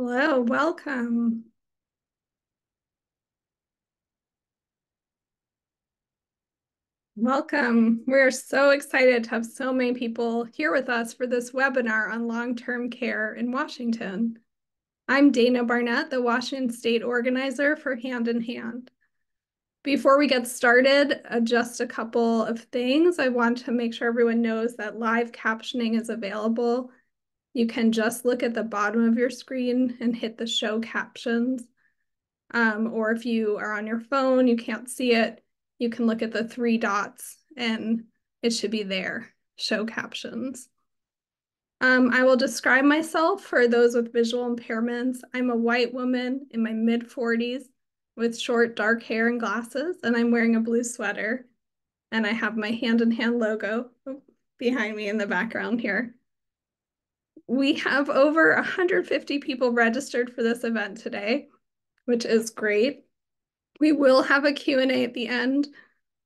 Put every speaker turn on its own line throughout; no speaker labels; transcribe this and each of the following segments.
Hello, welcome. Welcome. We're so excited to have so many people here with us for this webinar on long-term care in Washington. I'm Dana Barnett, the Washington State Organizer for Hand in Hand. Before we get started, just a couple of things. I want to make sure everyone knows that live captioning is available. You can just look at the bottom of your screen and hit the show captions. Or if you are on your phone, you can't see it, you can look at the three dots and it should be there, show captions. I will describe myself for those with visual impairments. I'm a white woman in my mid-40s with short dark hair and glasses, and I'm wearing a blue sweater. And I have my Hand in Hand logo behind me in the background here. We have over 150 people registered for this event today, which is great. We will have a Q&A at the end.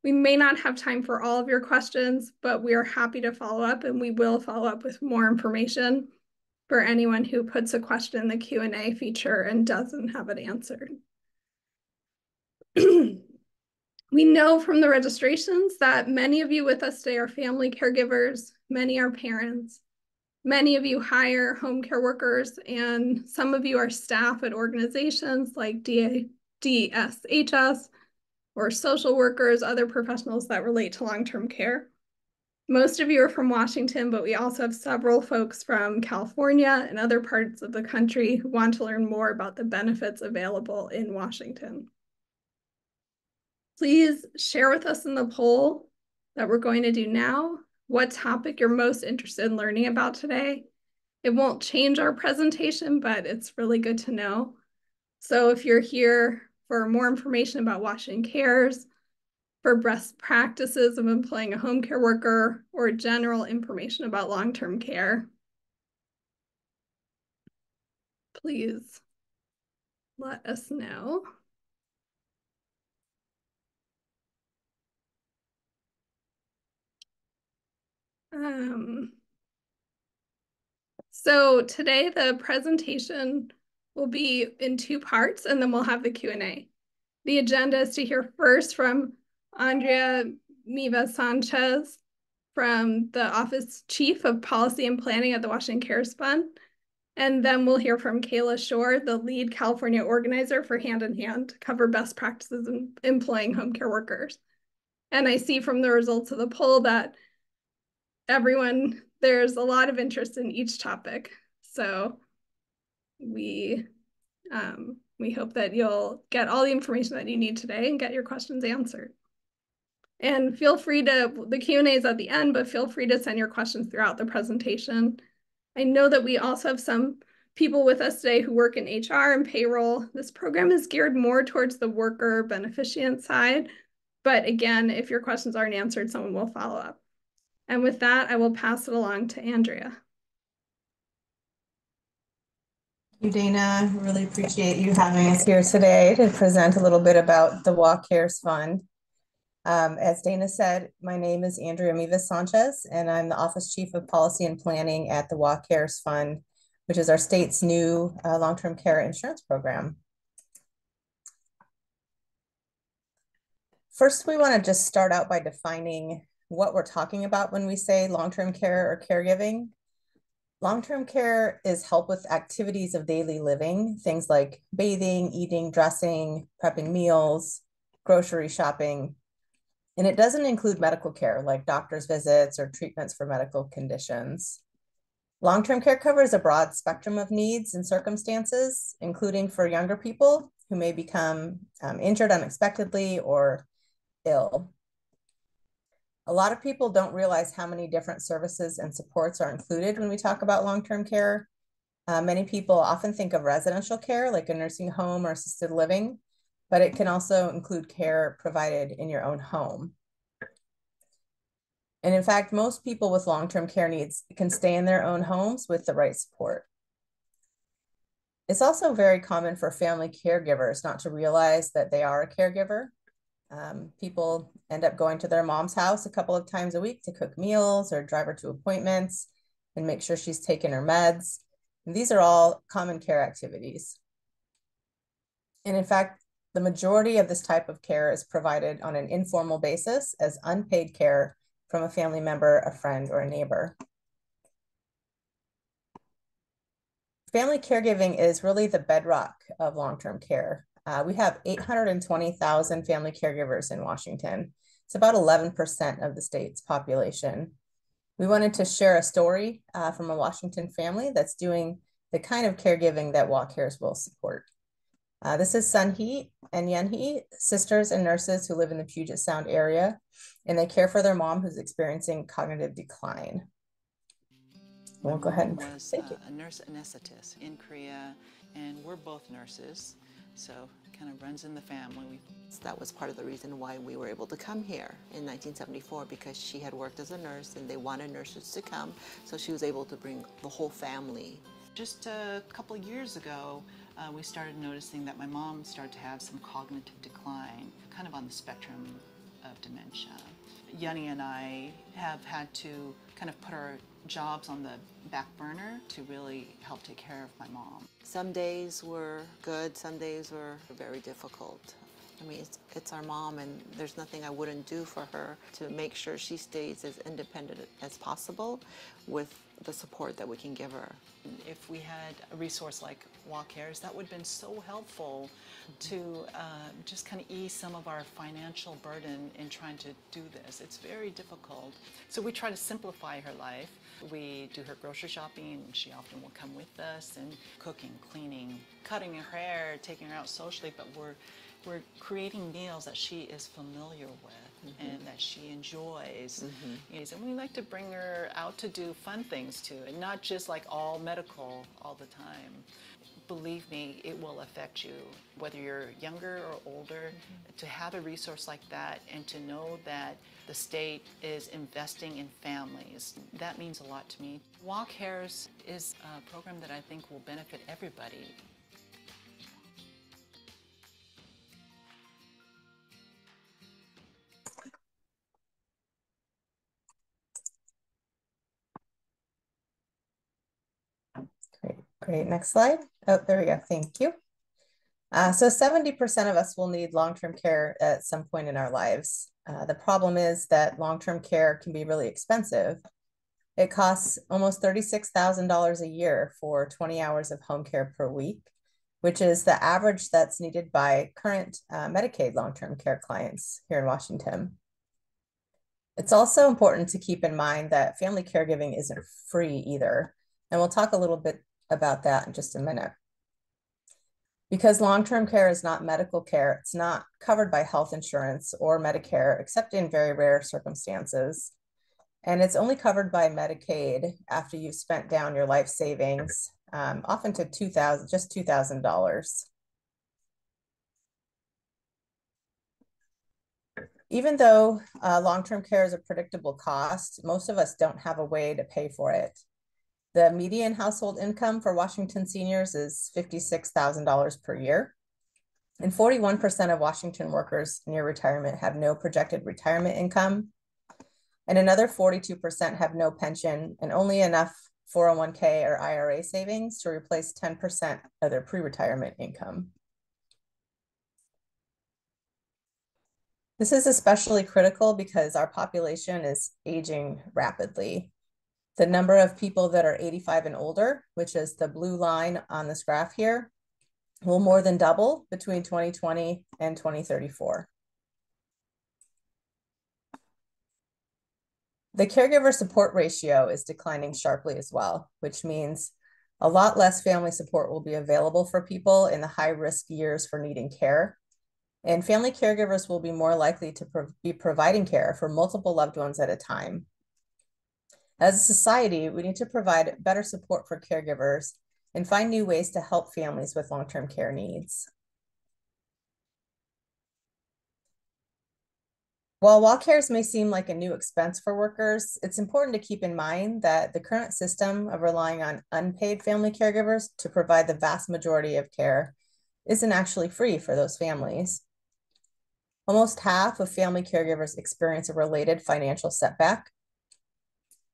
We may not have time for all of your questions, but we are happy to follow up, and we will follow up with more information for anyone who puts a question in the Q&A feature and doesn't have it answered. We know from the registrations that many of you with us today are family caregivers, many are parents, many of you hire home care workers, and some of you are staff at organizations like DSHS, or social workers, other professionals that relate to long-term care. Most of you are from Washington, but we also have several folks from California and other parts of the country who want to learn more about the benefits available in Washington. Please share with us in the poll that we're going to do now what topic you're most interested in learning about today. It won't change our presentation, but it's really good to know. So if you're here for more information about Washington Cares, for best practices of employing a home care worker, or general information about long-term care, please let us know. So today the presentation will be in two parts, and then we'll have the Q&A. The agenda is to hear first from Andrea Miva Sanchez, from the Office Chief of Policy and Planning at the Washington Cares Fund. And then we'll hear from Kayla Shore, the lead California organizer for Hand in Hand, to cover best practices in employing home care workers. And I see from the results of the poll that there's a lot of interest in each topic. So we hope that you'll get all the information that you need today and get your questions answered. And feel free the Q&A is at the end, but feel free to send your questions throughout the presentation. I know that we also have some people with us today who work in HR and payroll. This program is geared more towards the worker beneficient side. But again, if your questions aren't answered, someone will follow up. And with that, I will pass it along to Andrea.
Thank you, Dana. Really appreciate you having us here today to present a little bit about the WA Cares Fund. As Dana said, my name is Andrea Mivas Sanchez, and I'm the Office Chief of Policy and Planning at the WA Cares Fund, which is our state's new long-term care insurance program. First, we want to just start out by defining what we're talking about when we say long-term care or caregiving. Long-term care is help with activities of daily living, things like bathing, eating, dressing, prepping meals, grocery shopping. And it doesn't include medical care like doctor's visits or treatments for medical conditions. Long-term care covers a broad spectrum of needs and circumstances, including for younger people who may become injured unexpectedly or ill. A lot of people don't realize how many different services and supports are included when we talk about long-term care. Many people often think of residential care, like a nursing home or assisted living, but it can also include care provided in your own home. And in fact, most people with long-term care needs can stay in their own homes with the right support. It's also very common for family caregivers not to realize that they are a caregiver. People end up going to their mom's house a couple of times a week to cook meals or drive her to appointments and make sure she's taking her meds. And these are all common care activities. And in fact, the majority of this type of care is provided on an informal basis as unpaid care from a family member, a friend, or a neighbor. Family caregiving is really the bedrock of long-term care. We have 820,000 family caregivers in Washington. It's about 11% of the state's population. We wanted to share a story from a Washington family that's doing the kind of caregiving that WA Cares will support. This is Sun Hee and Yen Hee, sisters and nurses who live in the Puget Sound area, and they care for their mom who's experiencing cognitive decline. We'll go ahead and
was a nurse anesthetist in Korea, and we're both nurses, so it kind of runs in the family.
That was part of the reason why we were able to come here in 1974, because she had worked as a nurse and they wanted nurses to come, so she was able to bring the whole family.
Just a couple of years ago, we started noticing that my mom started to have some cognitive decline, kind of on the spectrum of dementia. Yanni and I have had to kind of put our jobs on the back burner to really help take care of my mom.
Some days were good, some days were very difficult. I mean, it's our mom, and there's nothing I wouldn't do for her to make sure she stays as independent as possible with the support that we can give her.
If we had a resource like WA Cares, that would have been so helpful to just kind of ease some of our financial burden in trying to do this. It's very difficult. So we try to simplify her life. We do her grocery shopping, and she often will come with us, and cooking, cleaning, cutting her hair, taking her out socially, but we're creating meals that she is familiar with and that she enjoys. And we like to bring her out to do fun things too, and not just like all medical all the time. Believe me, it will affect you, whether you're younger or older. To have a resource like that and to know that the state is investing in families, that means a lot to me. WA Cares is a program that I think will benefit everybody.
Great. Next slide. Oh, there we go. Thank you. So 70% of us will need long-term care at some point in our lives. The problem is that long-term care can be really expensive. It costs almost $36,000 a year for 20 hours of home care per week, which is the average that's needed by current Medicaid long-term care clients here in Washington. It's also important to keep in mind that family caregiving isn't free either. And we'll talk a little bit about that in just a minute. Because long-term care is not medical care, it's not covered by health insurance or Medicare, except in very rare circumstances. And it's only covered by Medicaid after you've spent down your life savings, often to just $2,000. Even though long-term care is a predictable cost, most of us don't have a way to pay for it. The median household income for Washington seniors is $56,000 per year. And 41% of Washington workers near retirement have no projected retirement income. And another 42% have no pension and only enough 401k or IRA savings to replace 10% of their pre-retirement income. This is especially critical because our population is aging rapidly. The number of people that are 85 and older, which is the blue line on this graph here, will more than double between 2020 and 2034. The caregiver support ratio is declining sharply as well, which means a lot less family support will be available for people in the high-risk years for needing care. And family caregivers will be more likely to be providing care for multiple loved ones at a time. As a society, we need to provide better support for caregivers and find new ways to help families with long-term care needs. While WA Cares may seem like a new expense for workers, it's important to keep in mind that the current system of relying on unpaid family caregivers to provide the vast majority of care isn't actually free for those families. Almost half of family caregivers experience a related financial setback.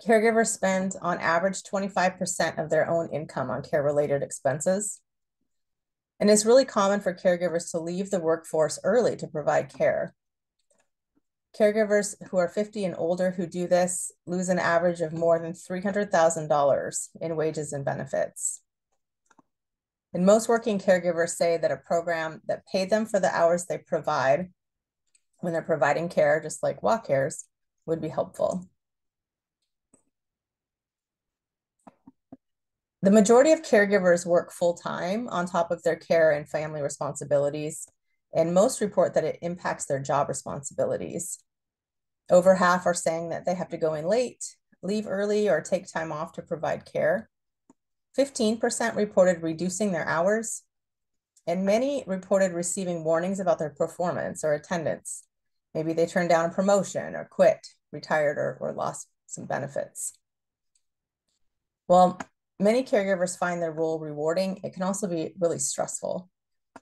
Caregivers spend on average 25% of their own income on care-related expenses. And it's really common for caregivers to leave the workforce early to provide care. Caregivers who are 50 and older who do this lose an average of more than $300,000 in wages and benefits. And most working caregivers say that a program that paid them for the hours they provide when they're providing care, just like WA Cares, would be helpful. The majority of caregivers work full-time on top of their care and family responsibilities, and most report that it impacts their job responsibilities. Over half are saying that they have to go in late, leave early, or take time off to provide care. 15% reported reducing their hours, and many reported receiving warnings about their performance or attendance. Maybe they turned down a promotion or quit, retired, or lost some benefits. Well, many caregivers find their role rewarding. It can also be really stressful.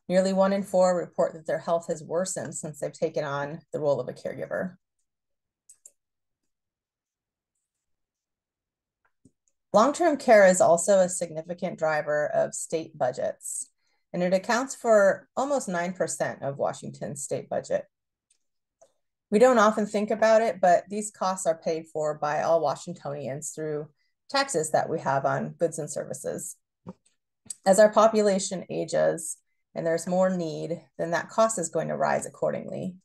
Nearly 1 in 4 report that their health has worsened since they've taken on the role of a caregiver. Long-term care is also a significant driver of state budgets, and it accounts for almost 9% of Washington's state budget. We don't often think about it, but these costs are paid for by all Washingtonians through taxes that we have on goods and services. As our population ages and there's more need, then that cost is going to rise accordingly.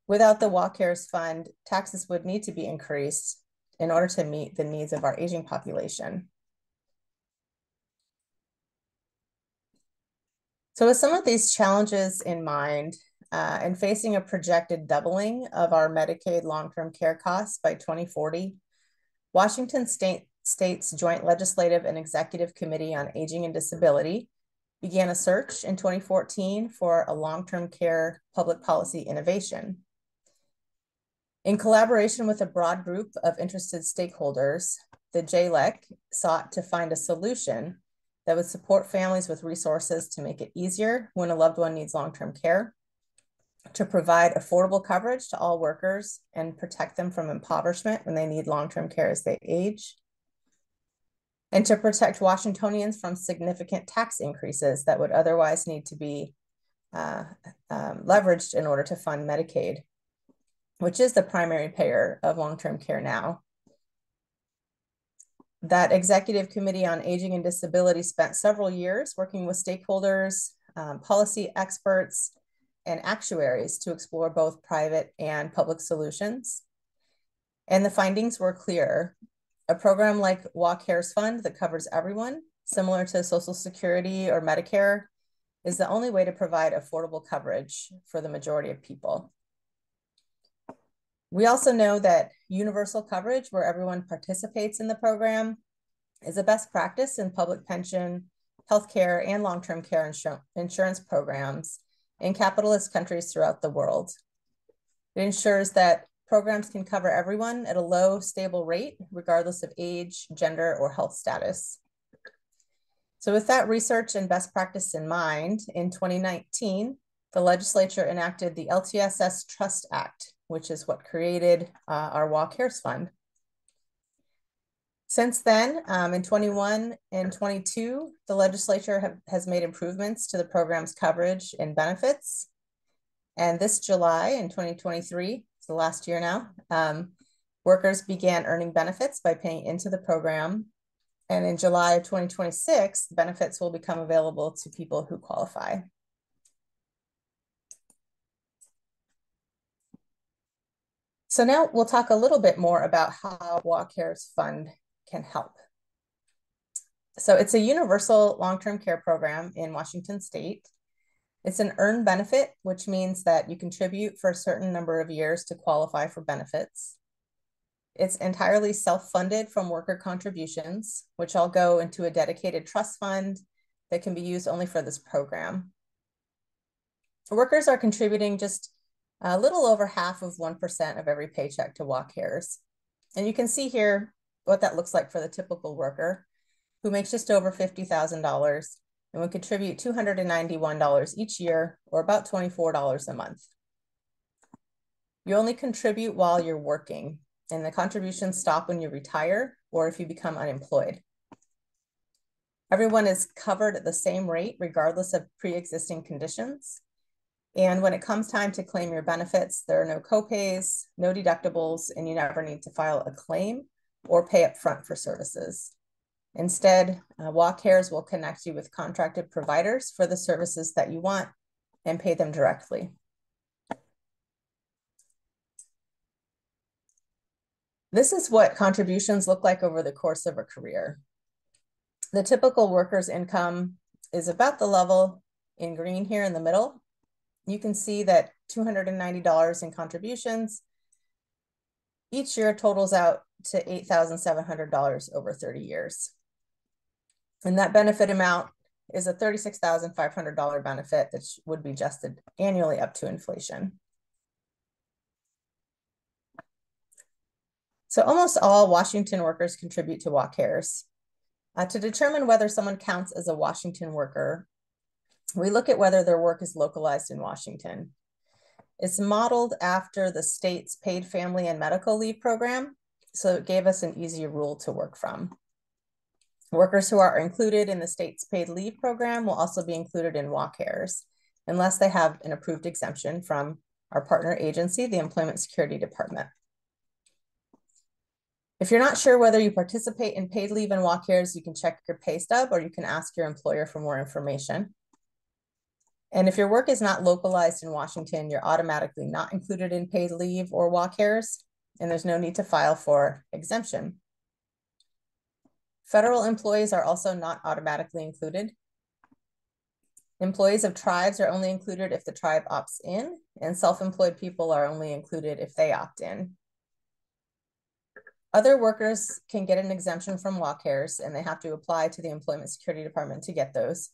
Without the WA Cares Fund, taxes would need to be increased in order to meet the needs of our aging population. So with some of these challenges in mind, and facing a projected doubling of our Medicaid long-term care costs by 2040, Washington State's Joint Legislative and Executive Committee on Aging and Disability began a search in 2014 for a long-term care public policy innovation. In collaboration with a broad group of interested stakeholders, the JLEC sought to find a solution that would support families with resources to make it easier when a loved one needs long-term care, to provide affordable coverage to all workers and protect them from impoverishment when they need long-term care as they age, and to protect Washingtonians from significant tax increases that would otherwise need to be leveraged in order to fund Medicaid, which is the primary payer of long-term care now. That Executive Committee on Aging and Disability spent several years working with stakeholders, policy experts, and actuaries to explore both private and public solutions. And the findings were clear. A program like WA Cares Fund that covers everyone, similar to Social Security or Medicare, is the only way to provide affordable coverage for the majority of people. We also know that universal coverage, where everyone participates in the program, is a best practice in public pension, healthcare, and long-term care insurance programs in capitalist countries throughout the world. It ensures that programs can cover everyone at a low, stable rate, regardless of age, gender, or health status. So with that research and best practice in mind, in 2019, the legislature enacted the LTSS Trust Act, which is what created our WA Cares Fund. Since then, in 21 and 22, the legislature has made improvements to the program's coverage and benefits. And this July in 2023, it's the last year now, workers began earning benefits by paying into the program. And in July of 2026, benefits will become available to people who qualify. So now we'll talk a little bit more about how WA Cares Fund can help. So it's a universal long-term care program in Washington State. It's an earned benefit, which means that you contribute for a certain number of years to qualify for benefits. It's entirely self-funded from worker contributions, which all go into a dedicated trust fund that can be used only for this program. Workers are contributing just a little over half of 1% of every paycheck to WA Cares. And you can see here what that looks like for the typical worker who makes just over $50,000 and would contribute $291 each year, or about $24 a month. You only contribute while you're working. and the contributions stop when you retire or if you become unemployed. Everyone is covered at the same rate, regardless of pre-existing conditions. And when it comes time to claim your benefits, there are no copays, no deductibles, and you never need to file a claim or pay up front for services. Instead, WaCares will connect you with contracted providers for the services that you want and pay them directly. This is what contributions look like over the course of a career. The typical worker's income is about the level in green here in the middle. You can see that $290 in contributions each year totals out to $8,700 over 30 years. And that benefit amount is a $36,500 benefit that would be adjusted annually up to inflation. So almost all Washington workers contribute to WaCares. To determine whether someone counts as a Washington worker, we look at whether their work is localized in Washington. It's modeled after the state's paid family and medical leave program, so it gave us an easy rule to work from. Workers who are included in the state's paid leave program will also be included in WaCares, unless they have an approved exemption from our partner agency, the Employment Security Department. If you're not sure whether you participate in paid leave in WaCares, you can check your pay stub or you can ask your employer for more information. And if your work is not localized in Washington, you're automatically not included in paid leave or WaCares, and there's no need to file for exemption. Federal employees are also not automatically included. Employees of tribes are only included if the tribe opts in, and self-employed people are only included if they opt in. Other workers can get an exemption from WaCares, and they have to apply to the Employment Security Department to get those.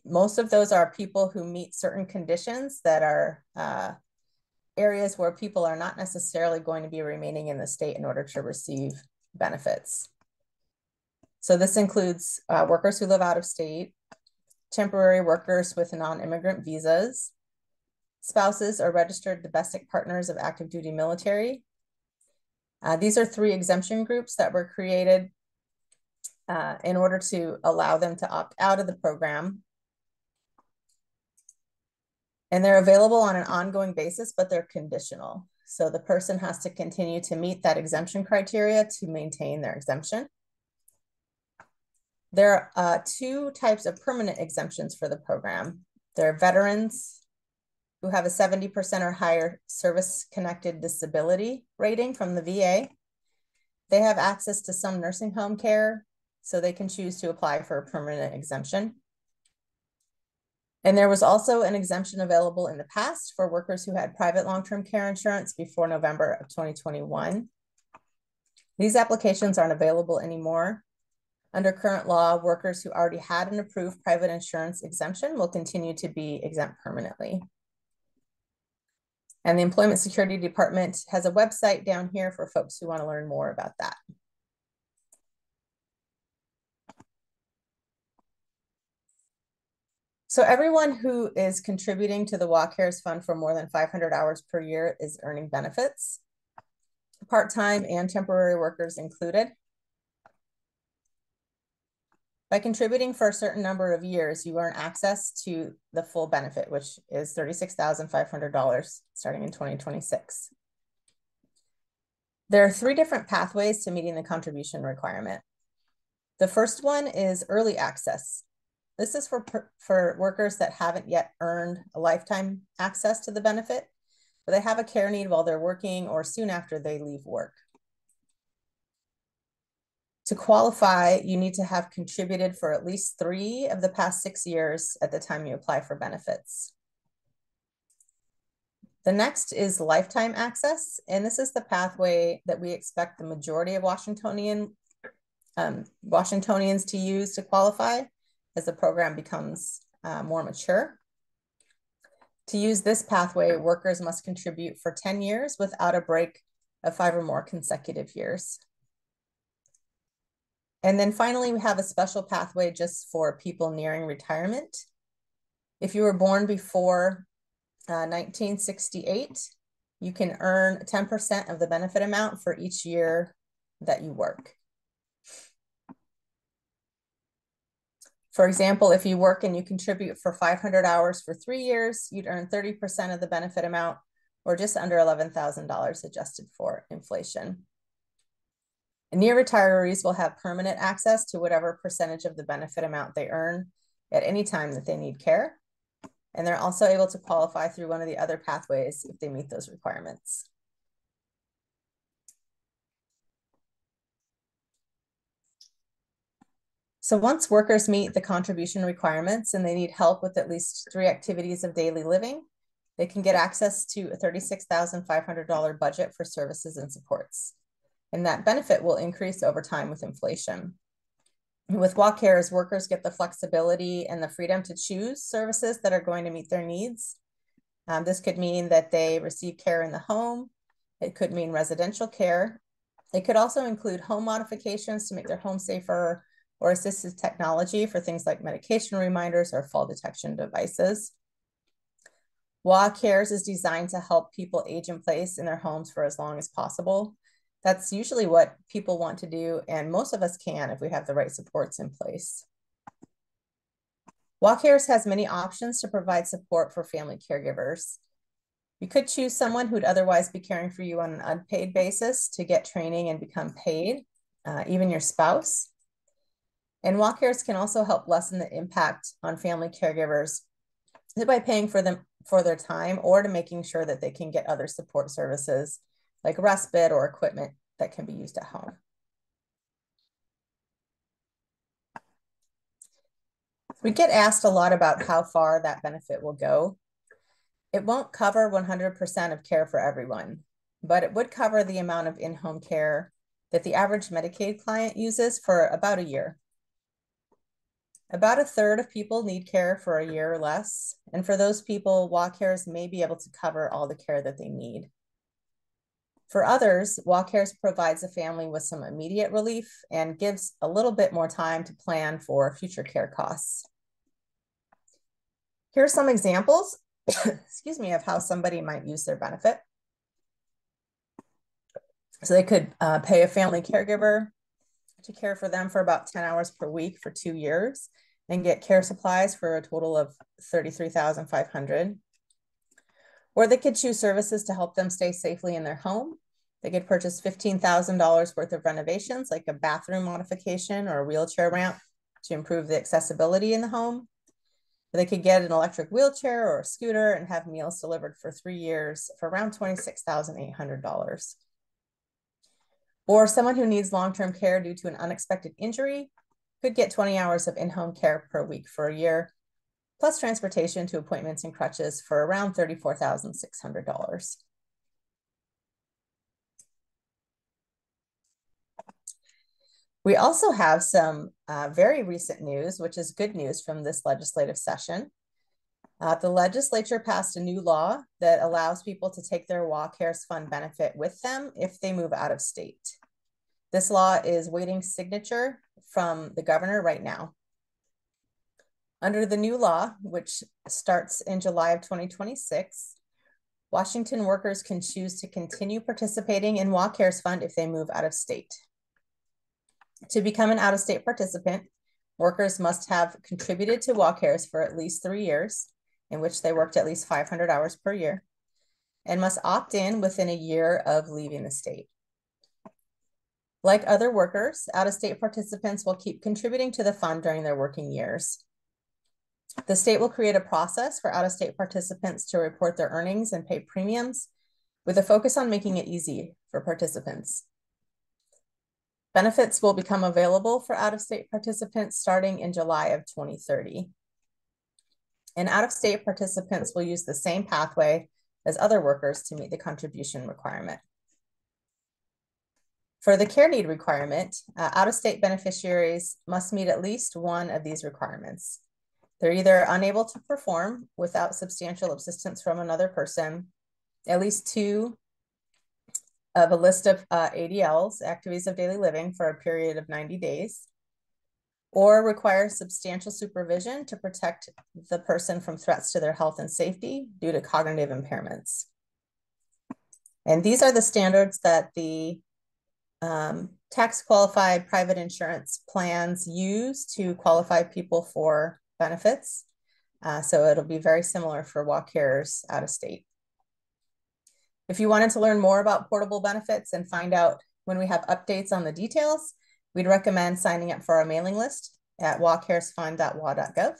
Most of those are people who meet certain conditions that are areas where people are not necessarily going to be remaining in the state in order to receive benefits. So this includes workers who live out of state, temporary workers with non-immigrant visas, spouses or registered domestic partners of active duty military. These are 3 exemption groups that were created in order to allow them to opt out of the program. And they're available on an ongoing basis, but they're conditional. So the person has to continue to meet that exemption criteria to maintain their exemption. There are 2 types of permanent exemptions for the program. There are veterans who have a 70% or higher service-connected disability rating from the VA. They have access to some nursing home care, so they can choose to apply for a permanent exemption. And there was also an exemption available in the past for workers who had private long-term care insurance before November of 2021. These applications aren't available anymore. Under current law, workers who already had an approved private insurance exemption will continue to be exempt permanently. And the Employment Security Department has a website down here for folks who want to learn more about that. So everyone who is contributing to the WaCares Fund for more than 500 hours per year is earning benefits, part-time and temporary workers included. By contributing for a certain number of years, you earn access to the full benefit, which is $36,500 starting in 2026. There are 3 different pathways to meeting the contribution requirement. The first one is early access. This is for workers that haven't yet earned a lifetime access to the benefit, but they have a care need while they're working or soon after they leave work. To qualify, you need to have contributed for at least 3 of the past 6 years at the time you apply for benefits. The next is lifetime access, and this is the pathway that we expect the majority of Washingtonians to use to qualify as the program becomes more mature. To use this pathway, workers must contribute for 10 years without a break of 5 or more consecutive years. And then finally, we have a special pathway just for people nearing retirement. If you were born before 1968, you can earn 10% of the benefit amount for each year that you work. For example, if you work and you contribute for 500 hours for 3 years, you'd earn 30% of the benefit amount, or just under $11,000 adjusted for inflation. And near retirees will have permanent access to whatever percentage of the benefit amount they earn at any time that they need care. And they're also able to qualify through one of the other pathways if they meet those requirements. So once workers meet the contribution requirements and they need help with at least 3 activities of daily living, they can get access to a $36,500 budget for services and supports. And that benefit will increase over time with inflation. With WA Cares, workers get the flexibility and the freedom to choose services that are going to meet their needs. This could mean that they receive care in the home. It could mean residential care. It could also include home modifications to make their home safer, or assistive technology for things like medication reminders or fall detection devices. WA Cares is designed to help people age in place in their homes for as long as possible. That's usually what people want to do, and most of us can if we have the right supports in place. WA Cares has many options to provide support for family caregivers. You could choose someone who'd otherwise be caring for you on an unpaid basis to get training and become paid, even your spouse. And WA Cares can also help lessen the impact on family caregivers by paying for them for their time, or to making sure that they can get other support services like respite or equipment that can be used at home. We get asked a lot about how far that benefit will go. It won't cover 100% of care for everyone, but it would cover the amount of in-home care that the average Medicaid client uses for about a year. About 1/3 of people need care for a year or less, and for those people, WA Cares may be able to cover all the care that they need. For others, WA Cares provides a family with some immediate relief and gives a little bit more time to plan for future care costs. Here are some examples, excuse me, of how somebody might use their benefit. So they could pay a family caregiver to care for them for about 10 hours per week for 2 years and get care supplies for a total of $33,500. Or they could choose services to help them stay safely in their home. They could purchase $15,000 worth of renovations, like a bathroom modification or a wheelchair ramp to improve the accessibility in the home. They could get an electric wheelchair or a scooter and have meals delivered for 3 years for around $26,800. Or someone who needs long-term care due to an unexpected injury could get 20 hours of in-home care per week for a year, plus transportation to appointments and crutches for around $34,600. We also have some very recent news, which is good news from this legislative session. The legislature passed a new law that allows people to take their WA Cares Fund benefit with them if they move out of state. This law is waiting signature from the governor right now. Under the new law, which starts in July of 2026, Washington workers can choose to continue participating in WA Cares Fund if they move out of state. To become an out-of-state participant, workers must have contributed to WA Cares for at least 3 years, in which they worked at least 500 hours per year, and must opt in within a year of leaving the state. Like other workers, out-of-state participants will keep contributing to the fund during their working years. The state will create a process for out-of-state participants to report their earnings and pay premiums, with a focus on making it easy for participants. Benefits will become available for out-of-state participants starting in July of 2030. And out-of-state participants will use the same pathway as other workers to meet the contribution requirement. For the care need requirement, out-of-state beneficiaries must meet at least one of these requirements. They're either unable to perform without substantial assistance from another person, at least 2 of a list of ADLs, activities of daily living, for a period of 90 days, or require substantial supervision to protect the person from threats to their health and safety due to cognitive impairments. And these are the standards that the tax qualified private insurance plans use to qualify people for benefits. So it'll be very similar for walk carriers out of state. If you wanted to learn more about portable benefits and find out when we have updates on the details, we'd recommend signing up for our mailing list at walkcaresfund.wa.gov.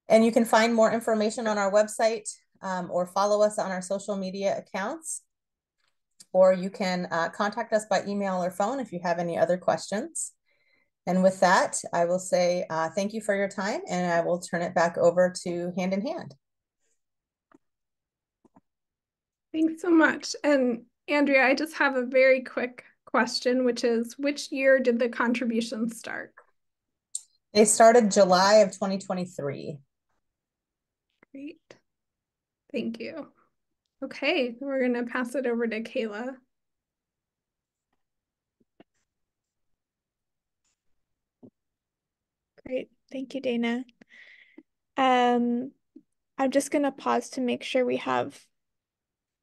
And you can find more information on our website or follow us on our social media accounts. Or you can contact us by email or phone if you have any other questions. And with that, I will say thank you for your time, and I will turn it back over to Hand in Hand.
Thanks so much. And Andrea, I just have a very quick question, which is, which year did the contributions start?
They started July of 2023.
Great. Thank you. Okay, we're going to pass it over to Kayla.
Great. Thank you, Dana. I'm just going to pause to make sure we have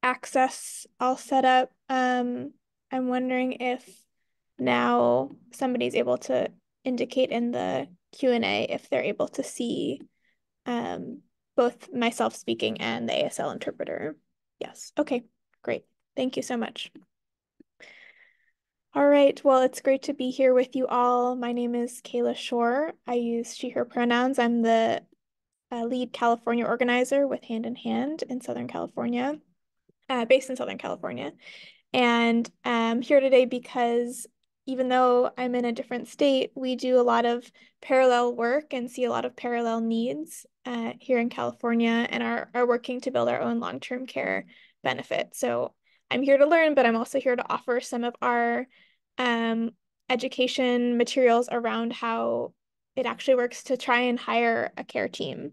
access all set up. I'm wondering if now somebody's able to indicate in the Q&A if they're able to see both myself speaking and the ASL interpreter. Yes. Okay, great. Thank you so much. All right, well, it's great to be here with you all. My name is Kayla Shore. I use she, her pronouns. I'm the lead California organizer with Hand in Hand in Southern California, based in Southern California. And I'm here today because even though I'm in a different state, we do a lot of parallel work and see a lot of parallel needs here in California and are working to build our own long-term care benefit. So I'm here to learn, but I'm also here to offer some of our education materials around how it actually works to try and hire a care team.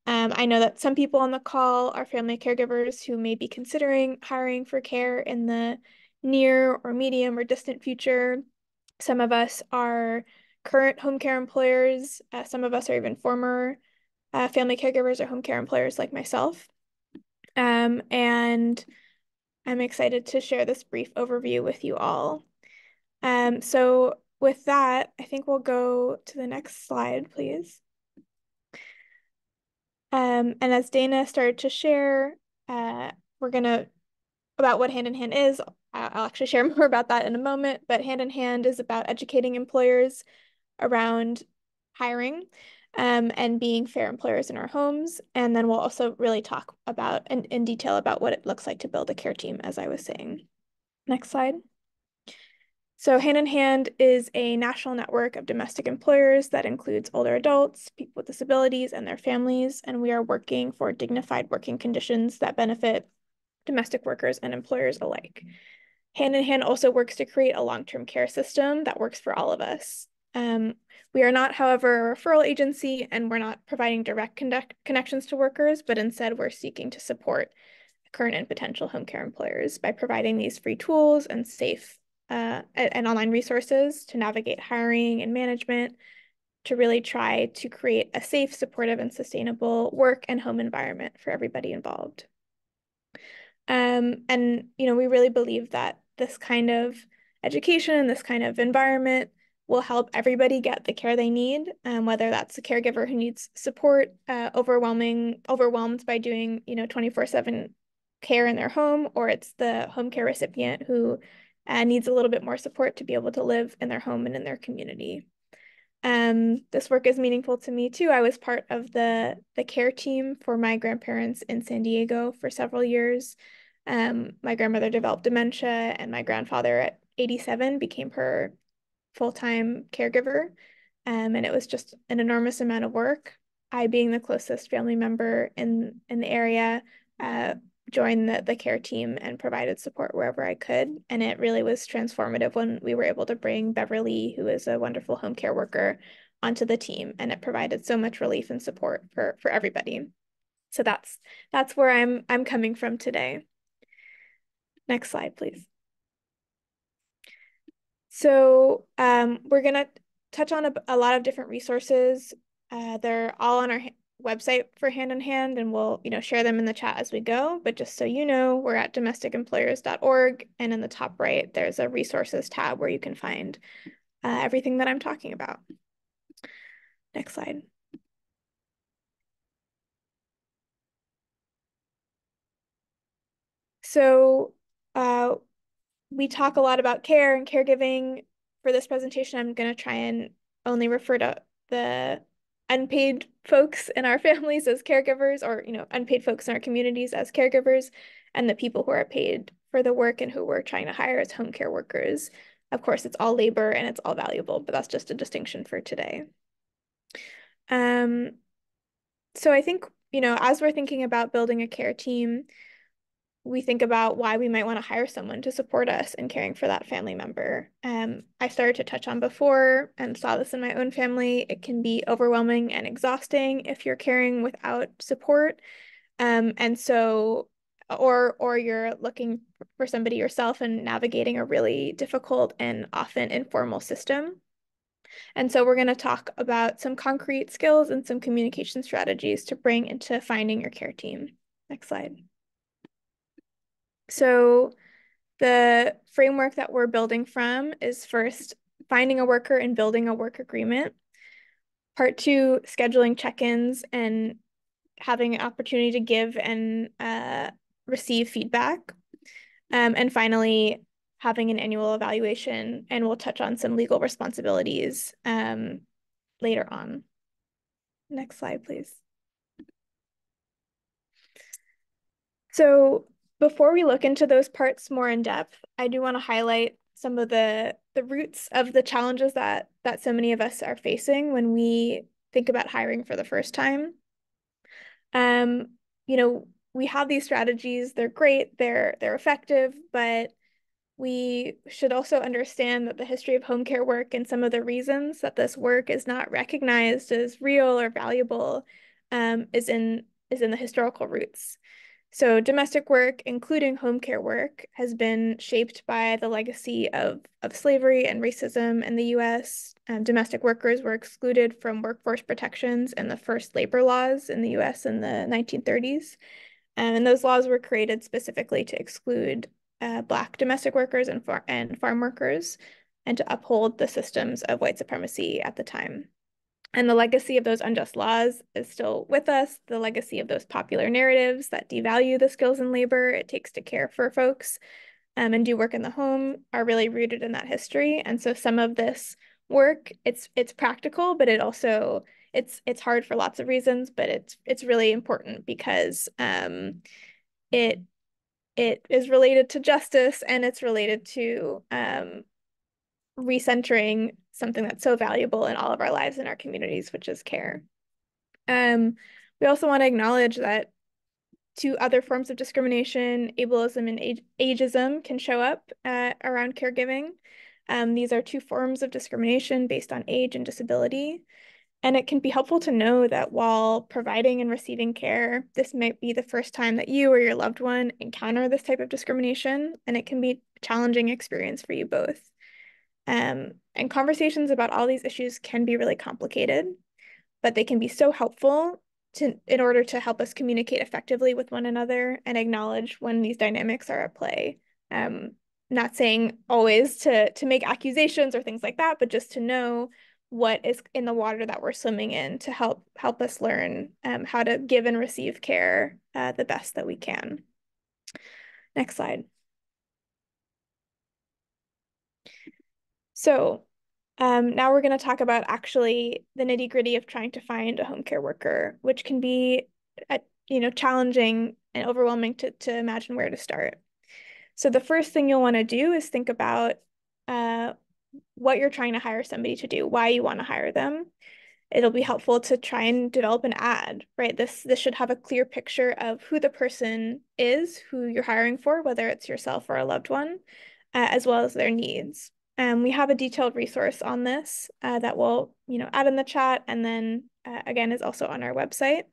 I know that some people on the call are family caregivers who may be considering hiring for care in the near or medium or distant future. Some of us are current home care employers. Some of us are even former family caregivers or home care employers like myself. And I'm excited to share this brief overview with you all. So with that, I think we'll go to the next slide, please. And as Dana started to share, we're gonna, about what Hand in Hand is, I'll actually share more about that in a moment, but Hand in Hand is about educating employers around hiring and being fair employers in our homes. And then we'll also really talk about in detail about what it looks like to build a care team, as I was saying. Next slide. So Hand in Hand is a national network of domestic employers that includes older adults, people with disabilities, and their families, and we are working for dignified working conditions that benefit domestic workers and employers alike. Hand in Hand also works to create a long-term care system that works for all of us. We are not, however, a referral agency, and we're not providing direct connections to workers, but instead we're seeking to support current and potential home care employers by providing these free tools and safe and online resources to navigate hiring and management, to really try to create a safe, supportive, and sustainable work and home environment for everybody involved. And, you know, we really believe that this kind of education and this kind of environment will help everybody get the care they need, whether that's a caregiver who needs support, overwhelmed by doing, you know, 24/7 care in their home, or it's the home care recipient who needs a little bit more support to be able to live in their home and in their community. This work is meaningful to me too. I was part of the care team for my grandparents in San Diego for several years. My grandmother developed dementia, and my grandfather at 87 became her full-time caregiver. And it was just an enormous amount of work. I, being the closest family member in the area, joined the care team and provided support wherever I could. And it really was transformative when we were able to bring Beverly, who is a wonderful home care worker, onto the team. And it provided so much relief and support for everybody. So that's where I'm coming from today. Next slide, please. So we're gonna touch on a lot of different resources. They're all on website for Hand in Hand, and we'll, share them in the chat as we go. But just so you know, we're at domesticemployers.org, and in the top right, there's a resources tab where you can find everything that I'm talking about. Next slide. So we talk a lot about care and caregiving. For this presentation, I'm going to try and only refer to the unpaid folks in our families as caregivers, or unpaid folks in our communities as caregivers, and the people who are paid for the work and who we're trying to hire as home care workers. Of course, it's all labor and it's all valuable, but that's just a distinction for today. So I think, as we're thinking about building a care team, we think about why we might want to hire someone to support us in caring for that family member. I started to touch on before and saw this in my own family. It can be overwhelming and exhausting if you're caring without support. And so, or you're looking for somebody yourself and navigating a really difficult and often informal system. And so we're going to talk about some concrete skills and some communication strategies to bring into finding your care team. Next slide. So the framework that we're building from is first finding a worker and building a work agreement. Part two, scheduling check-ins and having an opportunity to give and receive feedback. And finally, having an annual evaluation, and we'll touch on some legal responsibilities later on. Next slide, please. So before we look into those parts more in depth, I do want to highlight some of the roots of the challenges that so many of us are facing when we think about hiring for the first time. We have these strategies, they're great, they're effective, but we should also understand that the history of home care work and some of the reasons that this work is not recognized as real or valuable is in the historical roots. So domestic work, including home care work, has been shaped by the legacy of slavery and racism in the US. Domestic workers were excluded from workforce protections in the first labor laws in the US in the 1930s. And those laws were created specifically to exclude Black domestic workers and farm workers, and to uphold the systems of white supremacy at the time. And the legacy of those unjust laws is still with us. The legacy of those popular narratives that devalue the skills and labor it takes to care for folks and do work in the home are really rooted in that history. And so some of this work, it's practical, but it's hard for lots of reasons, but it's really important because it is related to justice, and it's related to recentering something that's so valuable in all of our lives and our communities, which is care. We also want to acknowledge that two other forms of discrimination, ableism and ageism, can show up around caregiving. These are two forms of discrimination based on age and disability. And it can be helpful to know that while providing and receiving care, this might be the first time that you or your loved one encounter this type of discrimination, and it can be a challenging experience for you both. And conversations about all these issues can be really complicated, but they can be so helpful in order to help us communicate effectively with one another and acknowledge when these dynamics are at play. Not saying always to make accusations or things like that, but just to know what is in the water that we're swimming in to help us learn how to give and receive care the best that we can. Next slide. So now we're going to talk about actually the nitty-gritty of trying to find a home care worker, which can be challenging and overwhelming to imagine where to start. So the first thing you'll want to do is think about what you're trying to hire somebody to do, why you want to hire them. It'll be helpful to try and develop an ad, right? This should have a clear picture of who the person is, who you're hiring for, whether it's yourself or a loved one, as well as their needs. We have a detailed resource on this that we'll add in the chat, and then again is also on our website.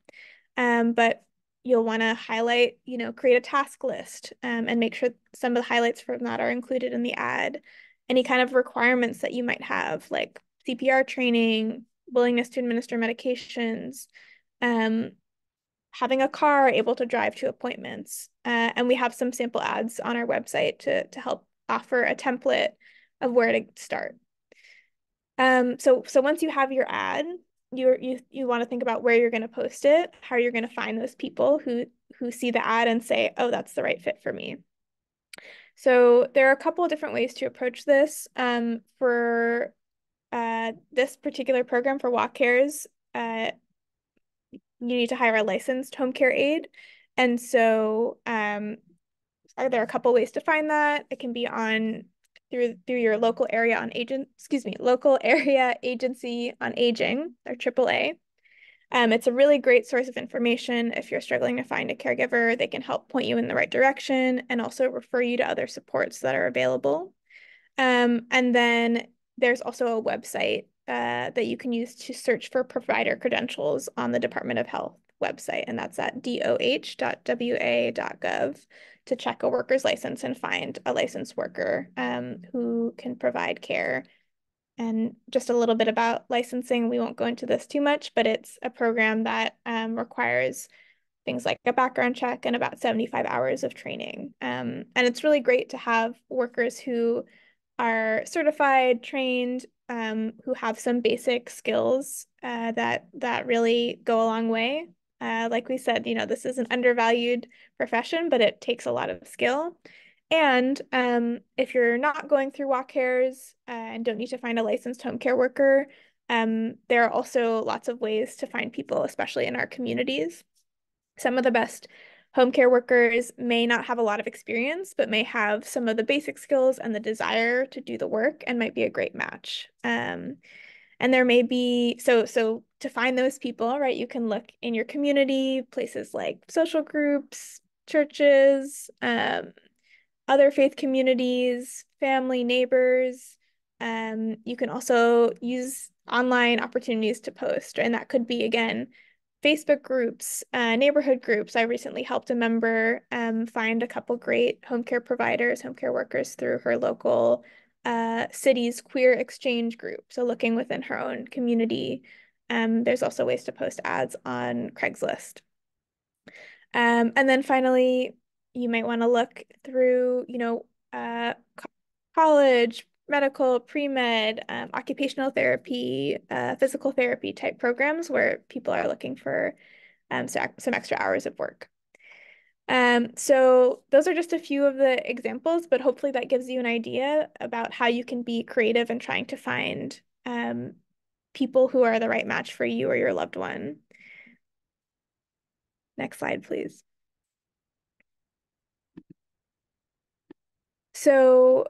But you'll want to highlight, create a task list and make sure some of the highlights from that are included in the ad. Any kind of requirements that you might have, like CPR training, willingness to administer medications, having a car, able to drive to appointments. And we have some sample ads on our website to help offer a template of where to start. So once you have your ad, you want to think about where you're going to post it, how you're going to find those people who see the ad and say, oh, that's the right fit for me. So there are a couple of different ways to approach this. For this particular program for Walk Cares, you need to hire a licensed home care aide. And so there are a couple ways to find that. It can be through your local area local area agency on aging, or AAA. It's a really great source of information. If you're struggling to find a caregiver, they can help point you in the right direction and also refer you to other supports that are available. And then there's also a website that you can use to search for provider credentials on the Department of Health website, and that's at doh.wa.gov to check a worker's license and find a licensed worker who can provide care. And just a little bit about licensing, we won't go into this too much, but it's a program that requires things like a background check and about 75 hours of training. And it's really great to have workers who are certified, trained, who have some basic skills that really go a long way. Like we said, this is an undervalued profession, but it takes a lot of skill. And if you're not going through Walk Cares and don't need to find a licensed home care worker, there are also lots of ways to find people, especially in our communities. Some of the best home care workers may not have a lot of experience, but may have some of the basic skills and the desire to do the work and might be a great match. And there may be, so to find those people, right, you can look in your community, places like social groups, churches, other faith communities, family, neighbors. You can also use online opportunities to post, and that could be, again, Facebook groups, neighborhood groups. I recently helped a member find a couple great home care providers, home care workers through her local city's queer exchange group. So looking within her own community. There's also ways to post ads on Craigslist. And then finally, you might want to look through, college, medical, pre-med, occupational therapy, physical therapy type programs where people are looking for some extra hours of work. So those are just a few of the examples, but hopefully that gives you an idea about how you can be creative in trying to find people who are the right match for you or your loved one. Next slide, please. So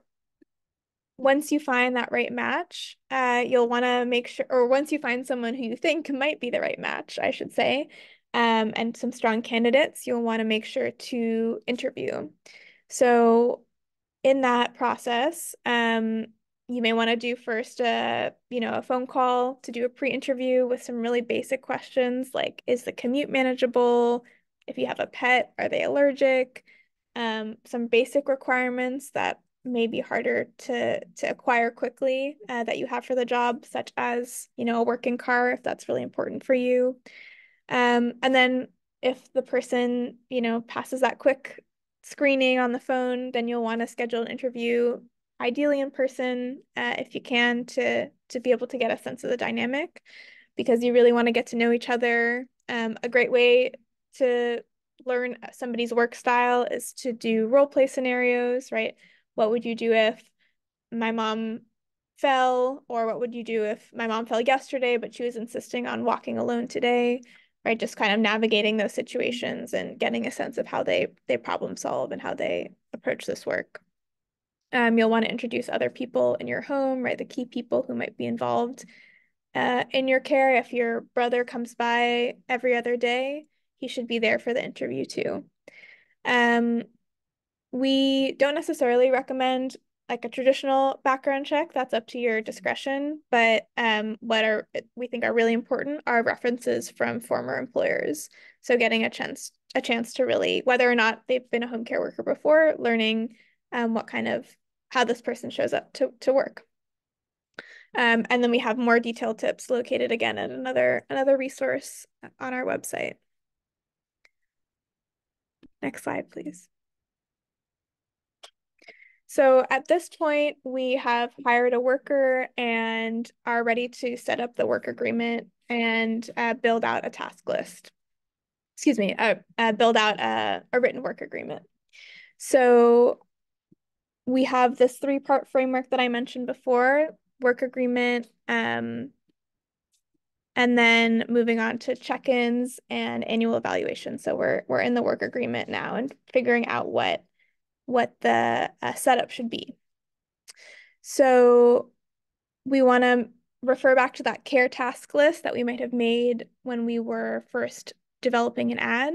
once you find that right match, you'll want to make sure, or once you find someone who you think might be the right match, I should say, and some strong candidates, you'll want to make sure to interview. So in that process, you may want to do first a phone call to do a pre-interview with some really basic questions like, is the commute manageable? If you have a pet, are they allergic? Some basic requirements that may be harder to acquire quickly that you have for the job, such as, a working car, if that's really important for you. And then if the person, passes that quick screening on the phone, then you'll want to schedule an interview, ideally in person, if you can, to be able to get a sense of the dynamic, because you really want to get to know each other. A great way to learn somebody's work style is to do role play scenarios, right? What would you do if my mom fell? Or what would you do if my mom fell yesterday, but she was insisting on walking alone today? Right, just kind of navigating those situations and getting a sense of how they problem solve and how they approach this work. You'll want to introduce other people in your home, right? The key people who might be involved in your care. If your brother comes by every other day, he should be there for the interview too. We don't necessarily recommend like a traditional background check. That's up to your discretion. But what we think are really important are references from former employers. So getting a chance to really, whether or not they've been a home care worker before, learning how this person shows up to work. And then we have more detailed tips located again at another resource on our website. Next slide, please. So at this point, we have hired a worker and are ready to set up the work agreement and build out a task list. Excuse me, build out a written work agreement. So we have this 3-part framework that I mentioned before, work agreement, and then moving on to check-ins and annual evaluation. So we're in the work agreement now and figuring out what the setup should be. So we want to refer back to that care task list that we might have made when we were first developing an ad.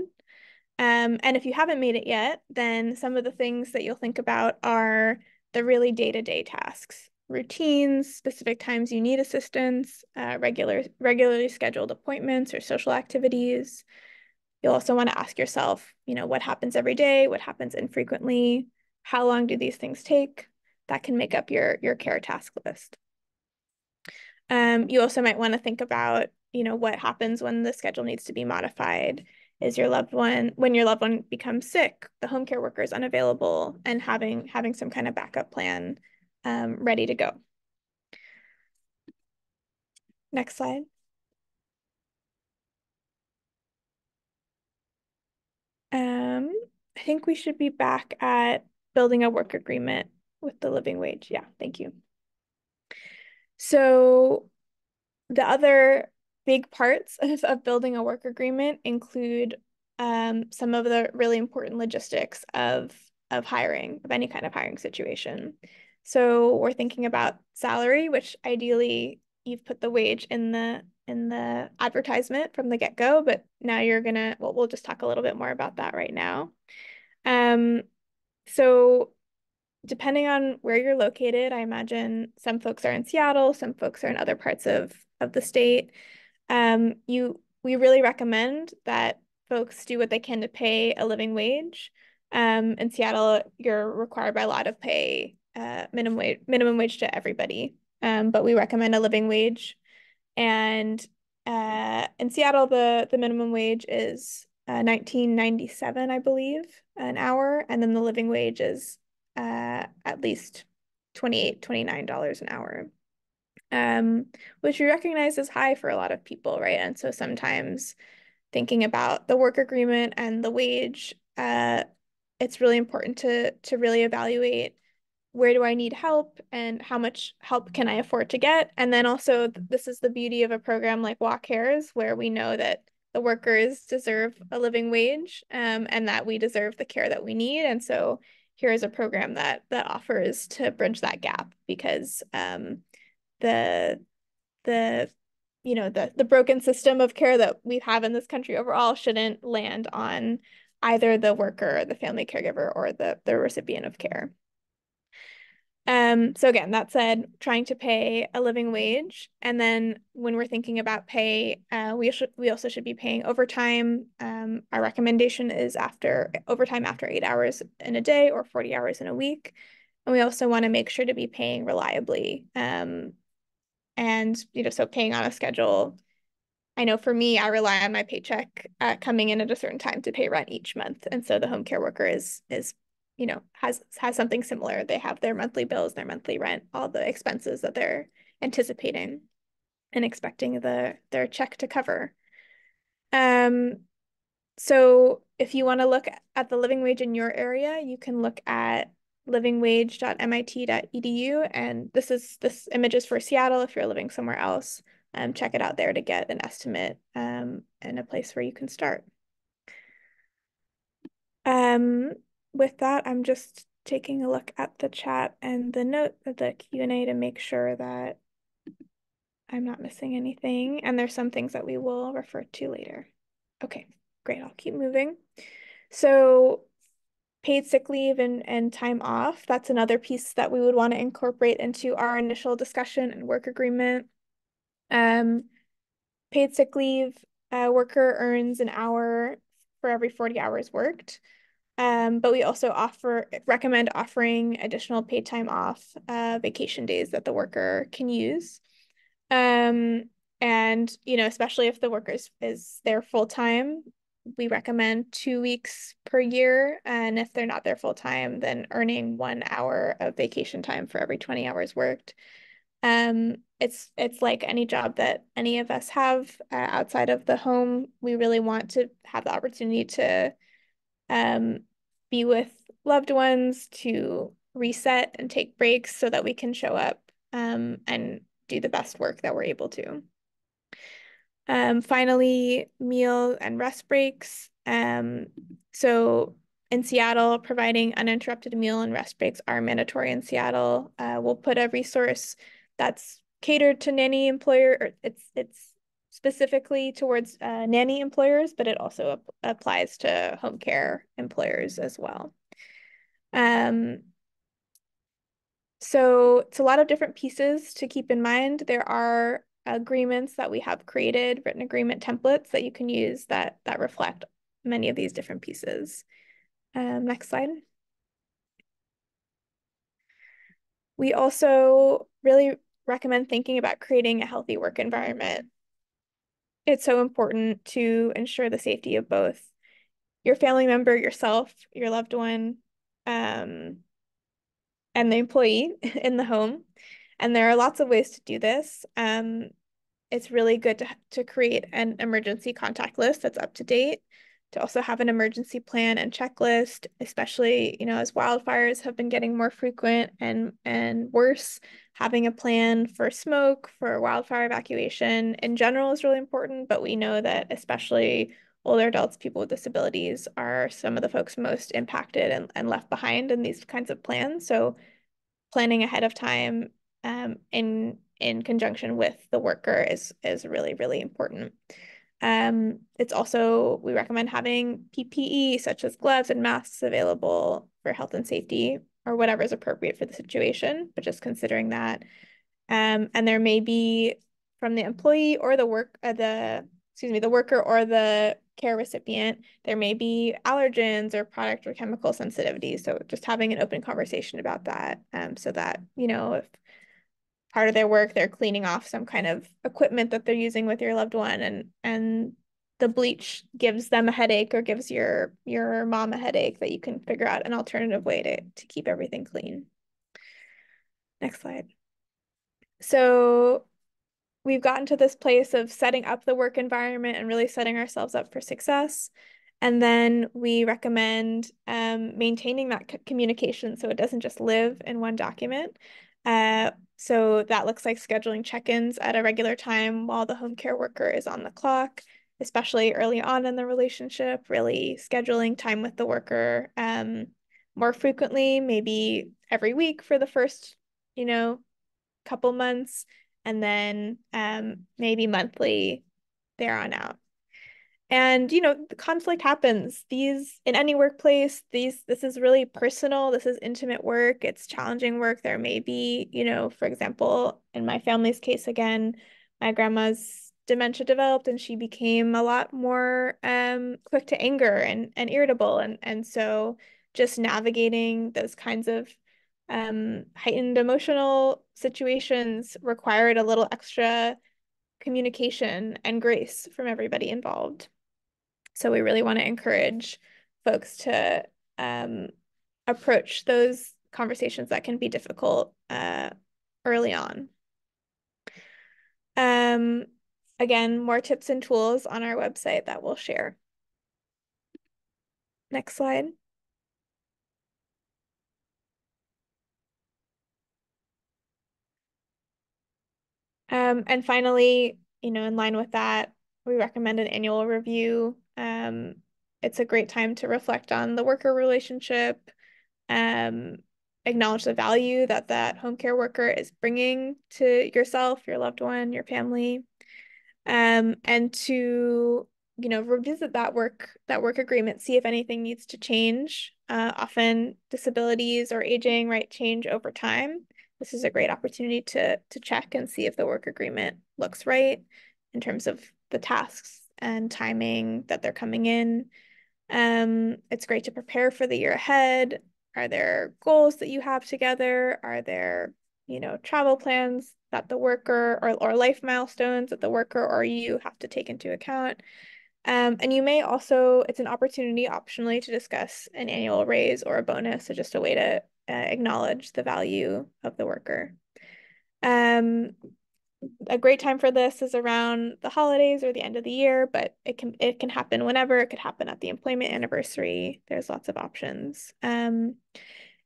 And if you haven't made it yet, then some of the things that you'll think about are the really day-to-day tasks, routines, specific times you need assistance, regularly scheduled appointments or social activities. You'll also want to ask yourself, what happens every day? What happens infrequently? How long do these things take? That can make up your care task list. You also might want to think about, what happens when the schedule needs to be modified. When your loved one becomes sick, the home care worker is unavailable, and having some kind of backup plan ready to go. Next slide. I think we should be back at building a work agreement with the living wage. Yeah, thank you. So the other big parts of building a work agreement include some of the really important logistics of hiring, of any kind of hiring situation. So we're thinking about salary, which ideally you've put the wage in the advertisement from the get-go, but now we'll just talk a little bit more about that right now. So depending on where you're located, I imagine some folks are in Seattle, some folks are in other parts of the state. We really recommend that folks do what they can to pay a living wage. In Seattle, you're required by law to pay minimum wage to everybody, but we recommend a living wage. And in Seattle, the minimum wage is $19.97, I believe, an hour, and then the living wage is at least $29 an hour, which we recognize is high for a lot of people, right? And so sometimes thinking about the work agreement and the wage, it's really important to really evaluate, where do I need help and how much help can I afford to get? And then also, this is the beauty of a program like WA Cares, where we know that the workers deserve a living wage, and that we deserve the care that we need. And so here is a program that offers to bridge that gap, because the broken system of care that we have in this country overall shouldn't land on either the worker, the family caregiver, or the recipient of care. So again, that said, trying to pay a living wage. And then when we're thinking about pay, we also should be paying overtime. Our recommendation is overtime after 8 hours in a day or 40 hours in a week. And we also want to make sure to be paying reliably. And so paying on a schedule. I know for me, I rely on my paycheck coming in at a certain time to pay rent each month. And so the home care worker has something similar. They have their monthly bills, their monthly rent, all the expenses that they're anticipating and expecting their check to cover. So if you want to look at the living wage in your area, you can look at livingwage.mit.edu, and this image is for Seattle. If you're living somewhere else, check it out there to get an estimate and a place where you can start. With that, I'm just taking a look at the chat and the Q&A to make sure that I'm not missing anything. And there's some things that we will refer to later. Okay, great. I'll keep moving. So paid sick leave and time off, that's another piece that we would want to incorporate into our initial discussion and work agreement. Paid sick leave, a worker earns an hour for every 40 hours worked. But we also recommend offering additional paid time off, vacation days that the worker can use. And, especially if the worker is there full time, we recommend 2 weeks per year. And if they're not there full time, then earning 1 hour of vacation time for every 20 hours worked. It's like any job that any of us have outside of the home. We really want to have the opportunity to be with loved ones, to reset and take breaks so that we can show up and do the best work that we're able to. Finally, meal and rest breaks. So in Seattle, providing uninterrupted meal and rest breaks are mandatory in Seattle. We'll put a resource that's catered to nanny employer, or it's specifically towards nanny employers, but it also applies to home care employers as well. So it's a lot of different pieces to keep in mind. There are agreements that we have created, written agreement templates that you can use that reflect many of these different pieces. Next slide. We also really recommend thinking about creating a healthy work environment. It's so important to ensure the safety of both your family member, yourself, your loved one, and the employee in the home. And there are lots of ways to do this. It's really good to create an emergency contact list that's up to date, to also have an emergency plan and checklist, especially, as wildfires have been getting more frequent and worse. Having a plan for smoke, for wildfire evacuation in general is really important, but we know that especially older adults, people with disabilities are some of the folks most impacted and left behind in these kinds of plans. So planning ahead of time in conjunction with the worker is really, really important. It's also, we recommend having PPE such as gloves and masks available for health and safety or whatever is appropriate for the situation, but just considering that. And there may be from the employee or the worker or the care recipient, there may be allergens or product or chemical sensitivities. So just having an open conversation about that, so that, if part of their work, they're cleaning off some kind of equipment that they're using with your loved one and the bleach gives them a headache or gives your mom a headache, that you can figure out an alternative way to keep everything clean. Next slide. So we've gotten to this place of setting up the work environment and really setting ourselves up for success. And then we recommend maintaining that communication so it doesn't just live in one document. So that looks like scheduling check-ins at a regular time while the home care worker is on the clock, especially early on in the relationship, really scheduling time with the worker more frequently, maybe every week for the first, couple months, and then maybe monthly there on out. And, the conflict happens. In any workplace, this is really personal. This is intimate work. It's challenging work. There may be, for example, in my family's case, again, my grandma's dementia developed and she became a lot more quick to anger and irritable. And so just navigating those kinds of heightened emotional situations required a little extra communication and grace from everybody involved. So we really want to encourage folks to approach those conversations that can be difficult early on. Again, more tips and tools on our website that we'll share. Next slide. And finally, in line with that, we recommend an annual review. It's a great time to reflect on the worker relationship, acknowledge the value that home care worker is bringing to yourself, your loved one, your family, and to, revisit that work agreement, see if anything needs to change. Often disabilities or aging, right, change over time. This is a great opportunity to check and see if the work agreement looks right in terms of the tasks and timing that they're coming in. It's great to prepare for the year ahead. Are there goals that you have together? Are there, travel plans that the worker or life milestones that the worker or you have to take into account? And you may also, it's an opportunity optionally to discuss an annual raise or a bonus, so just a way to acknowledge the value of the worker. A great time for this is around the holidays or the end of the year, but it can happen whenever. It could happen at the employment anniversary. There's lots of options.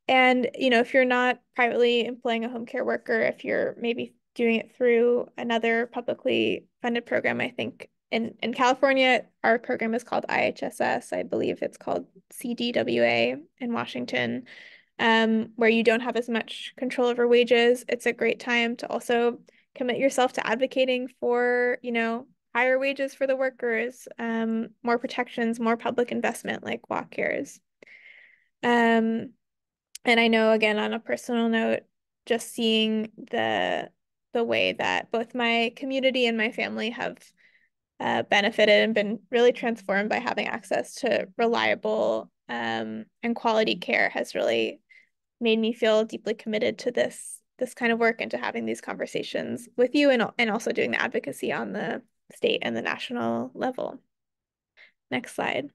And if you're not privately employing a home care worker, if you're maybe doing it through another publicly funded program, I think in California, our program is called IHSS. I believe it's called CDWA in Washington, where you don't have as much control over wages. It's a great time to also commit yourself to advocating for, higher wages for the workers, more protections, more public investment like WA Cares. And I know, again, on a personal note, just seeing the way that both my community and my family have benefited and been really transformed by having access to reliable and quality care has really made me feel deeply committed to this kind of work and to having these conversations with you and also doing the advocacy on the state and the national level. Next slide.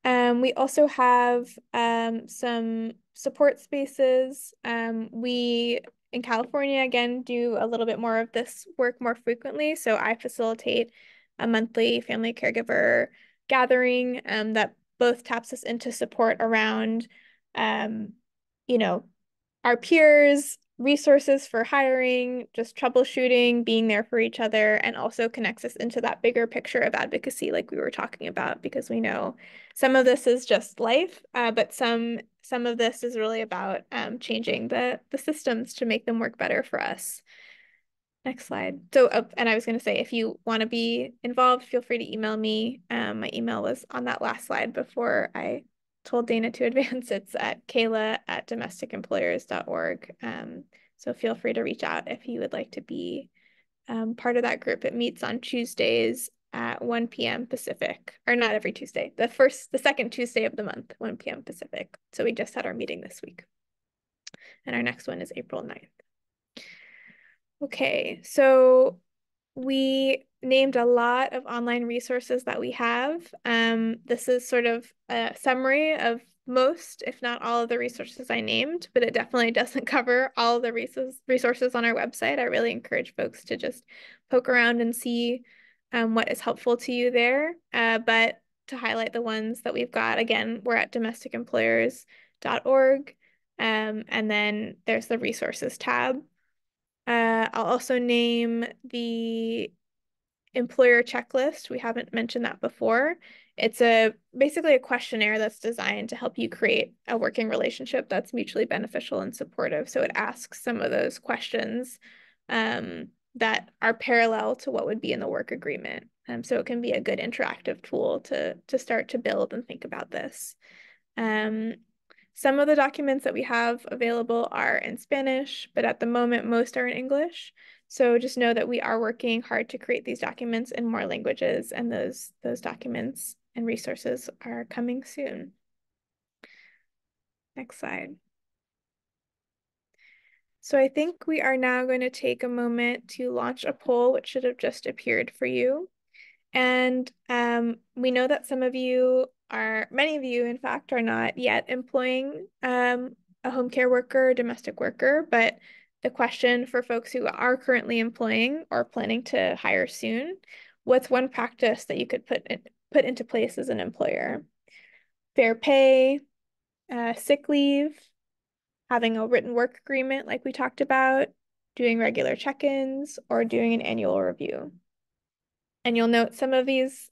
We also have some support spaces. We, in California, again, do a little bit more of this work more frequently. So I facilitate a monthly family caregiver gathering that both taps us into support around, you know, our peers, resources for hiring, just troubleshooting, being there for each other, and also connects us into that bigger picture of advocacy like we were talking about, because we know some of this is just life, but some of this is really about changing the systems to make them work better for us. Next slide. So, and I was going to say, if you want to be involved, feel free to email me. My email was on that last slide before I told Dana to advance. It's at kayla@domesticemployers.org. So feel free to reach out if you would like to be part of that group. It meets on Tuesdays at 1 p.m. Pacific, or not every Tuesday, the second Tuesday of the month, 1 p.m. Pacific. So we just had our meeting this week. And our next one is April 9th. Okay, so we named a lot of online resources that we have. This is sort of a summary of most, if not all of the resources I named, but it definitely doesn't cover all of the resources on our website. I really encourage folks to just poke around and see what is helpful to you there. But to highlight the ones that we've got, again, we're at domesticemployers.org. And then there's the resources tab. I'll also name the employer checklist. We haven't mentioned that before. It's basically a questionnaire that's designed to help you create a working relationship that's mutually beneficial and supportive. So it asks some of those questions that are parallel to what would be in the work agreement. So it can be a good interactive tool to start to build and think about this. Some of the documents that we have available are in Spanish, but at the moment, most are in English. So just know that we are working hard to create these documents in more languages, and those documents and resources are coming soon. Next slide. So I think we are now going to take a moment to launch a poll, which should have just appeared for you. And we know that many of you, in fact, are not yet employing a home care worker or domestic worker, but the question for folks who are currently employing or planning to hire soon, what's one practice that you could put into place as an employer? Fair pay, sick leave, having a written work agreement like we talked about, doing regular check-ins, or doing an annual review. And you'll note some of these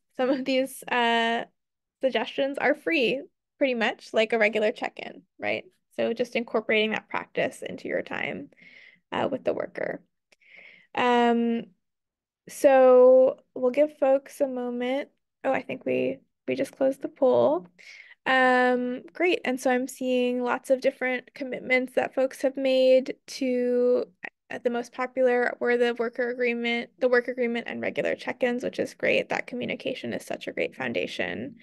suggestions are free, pretty much like a regular check-in, right? So just incorporating that practice into your time with the worker. So we'll give folks a moment. Oh, I think we just closed the poll. Great. And so I'm seeing lots of different commitments that folks have made to The most popular were the work agreement and regular check-ins, which is great. That communication is such a great foundation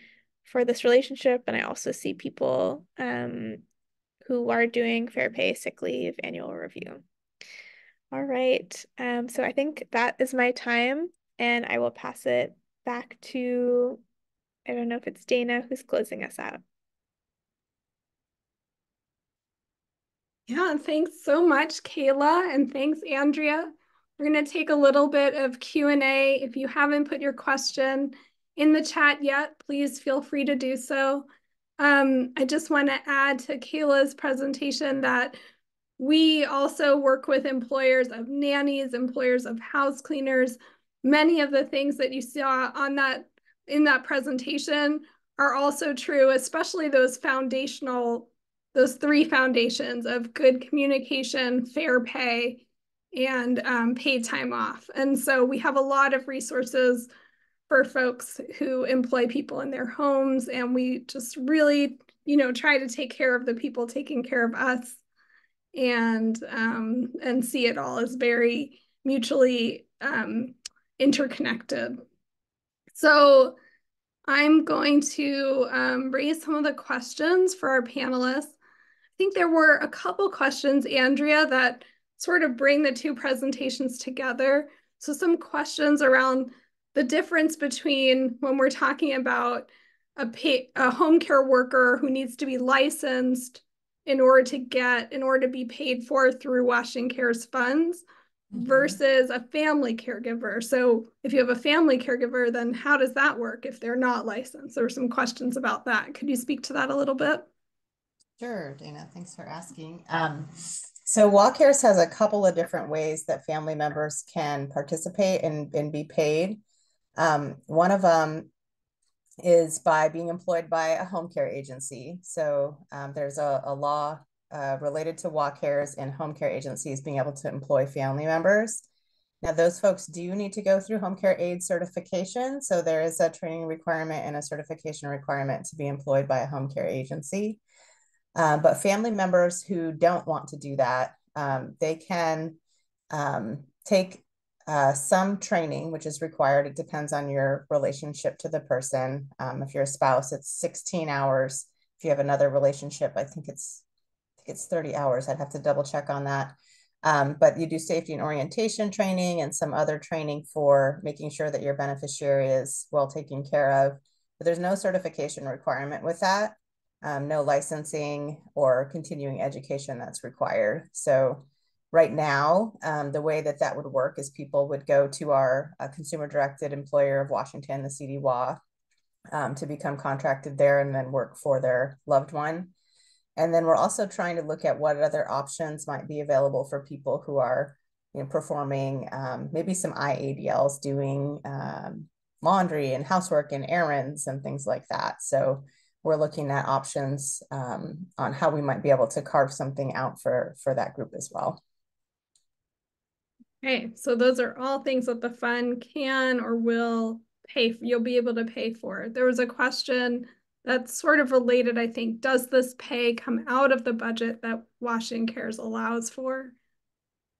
for this relationship. And I also see people who are doing fair pay, sick leave, annual review. All right. So I think that is my time, and I will pass it back to, I don't know if it's Dana who's closing us out.
Yeah, thanks so much, Kayla, and thanks, Andrea. We're going to take a little bit of Q&A. If you haven't put your question in the chat yet, please feel free to do so. I just want to add to Kayla's presentation that we also work with employers of nannies, employers of house cleaners. Many of the things that you saw on that in that presentation are also true, especially those three foundations of good communication, fair pay, and paid time off. And so we have a lot of resources for folks who employ people in their homes, and we just really, try to take care of the people taking care of us, and see it all as very mutually interconnected. So I'm going to raise some of the questions for our panelists. I think there were a couple questions, Andrea, that sort of bring the two presentations together. So some questions around the difference between when we're talking about a home care worker who needs to be licensed in order to be paid for through Washington Cares funds versus a family caregiver. So if you have a family caregiver, then how does that work if they're not licensed? There are some questions about that. Could you speak to that a little bit?
Sure, Dana, thanks for asking. So WellCares has a couple of different ways that family members can participate and be paid. One of them is by being employed by a home care agency. So there's a law related to WellCares and home care agencies being able to employ family members. Now, those folks do need to go through home care aid certification. So there is a training requirement and a certification requirement to be employed by a home care agency. But family members who don't want to do that, they can take some training, which is required. It depends on your relationship to the person. If you're a spouse, it's 16 hours. If you have another relationship, I think it's 30 hours. I'd have to double check on that. But you do safety and orientation training and some other training for making sure that your beneficiary is well taken care of. But there's no certification requirement with that. No licensing or continuing education that's required. So right now, the way that would work is people would go to our consumer-directed employer of Washington, the CDWA, to become contracted there and then work for their loved one. And then we're also trying to look at what other options might be available for people who are performing maybe some IADLs, doing laundry and housework and errands and things like that. So we're looking at options on how we might be able to carve something out for that group as well.
Okay, so those are all things that the fund can or will pay for. You'll be able to pay for. There was a question that's sort of related, I think. Does this pay come out of the budget that Washington Cares allows for?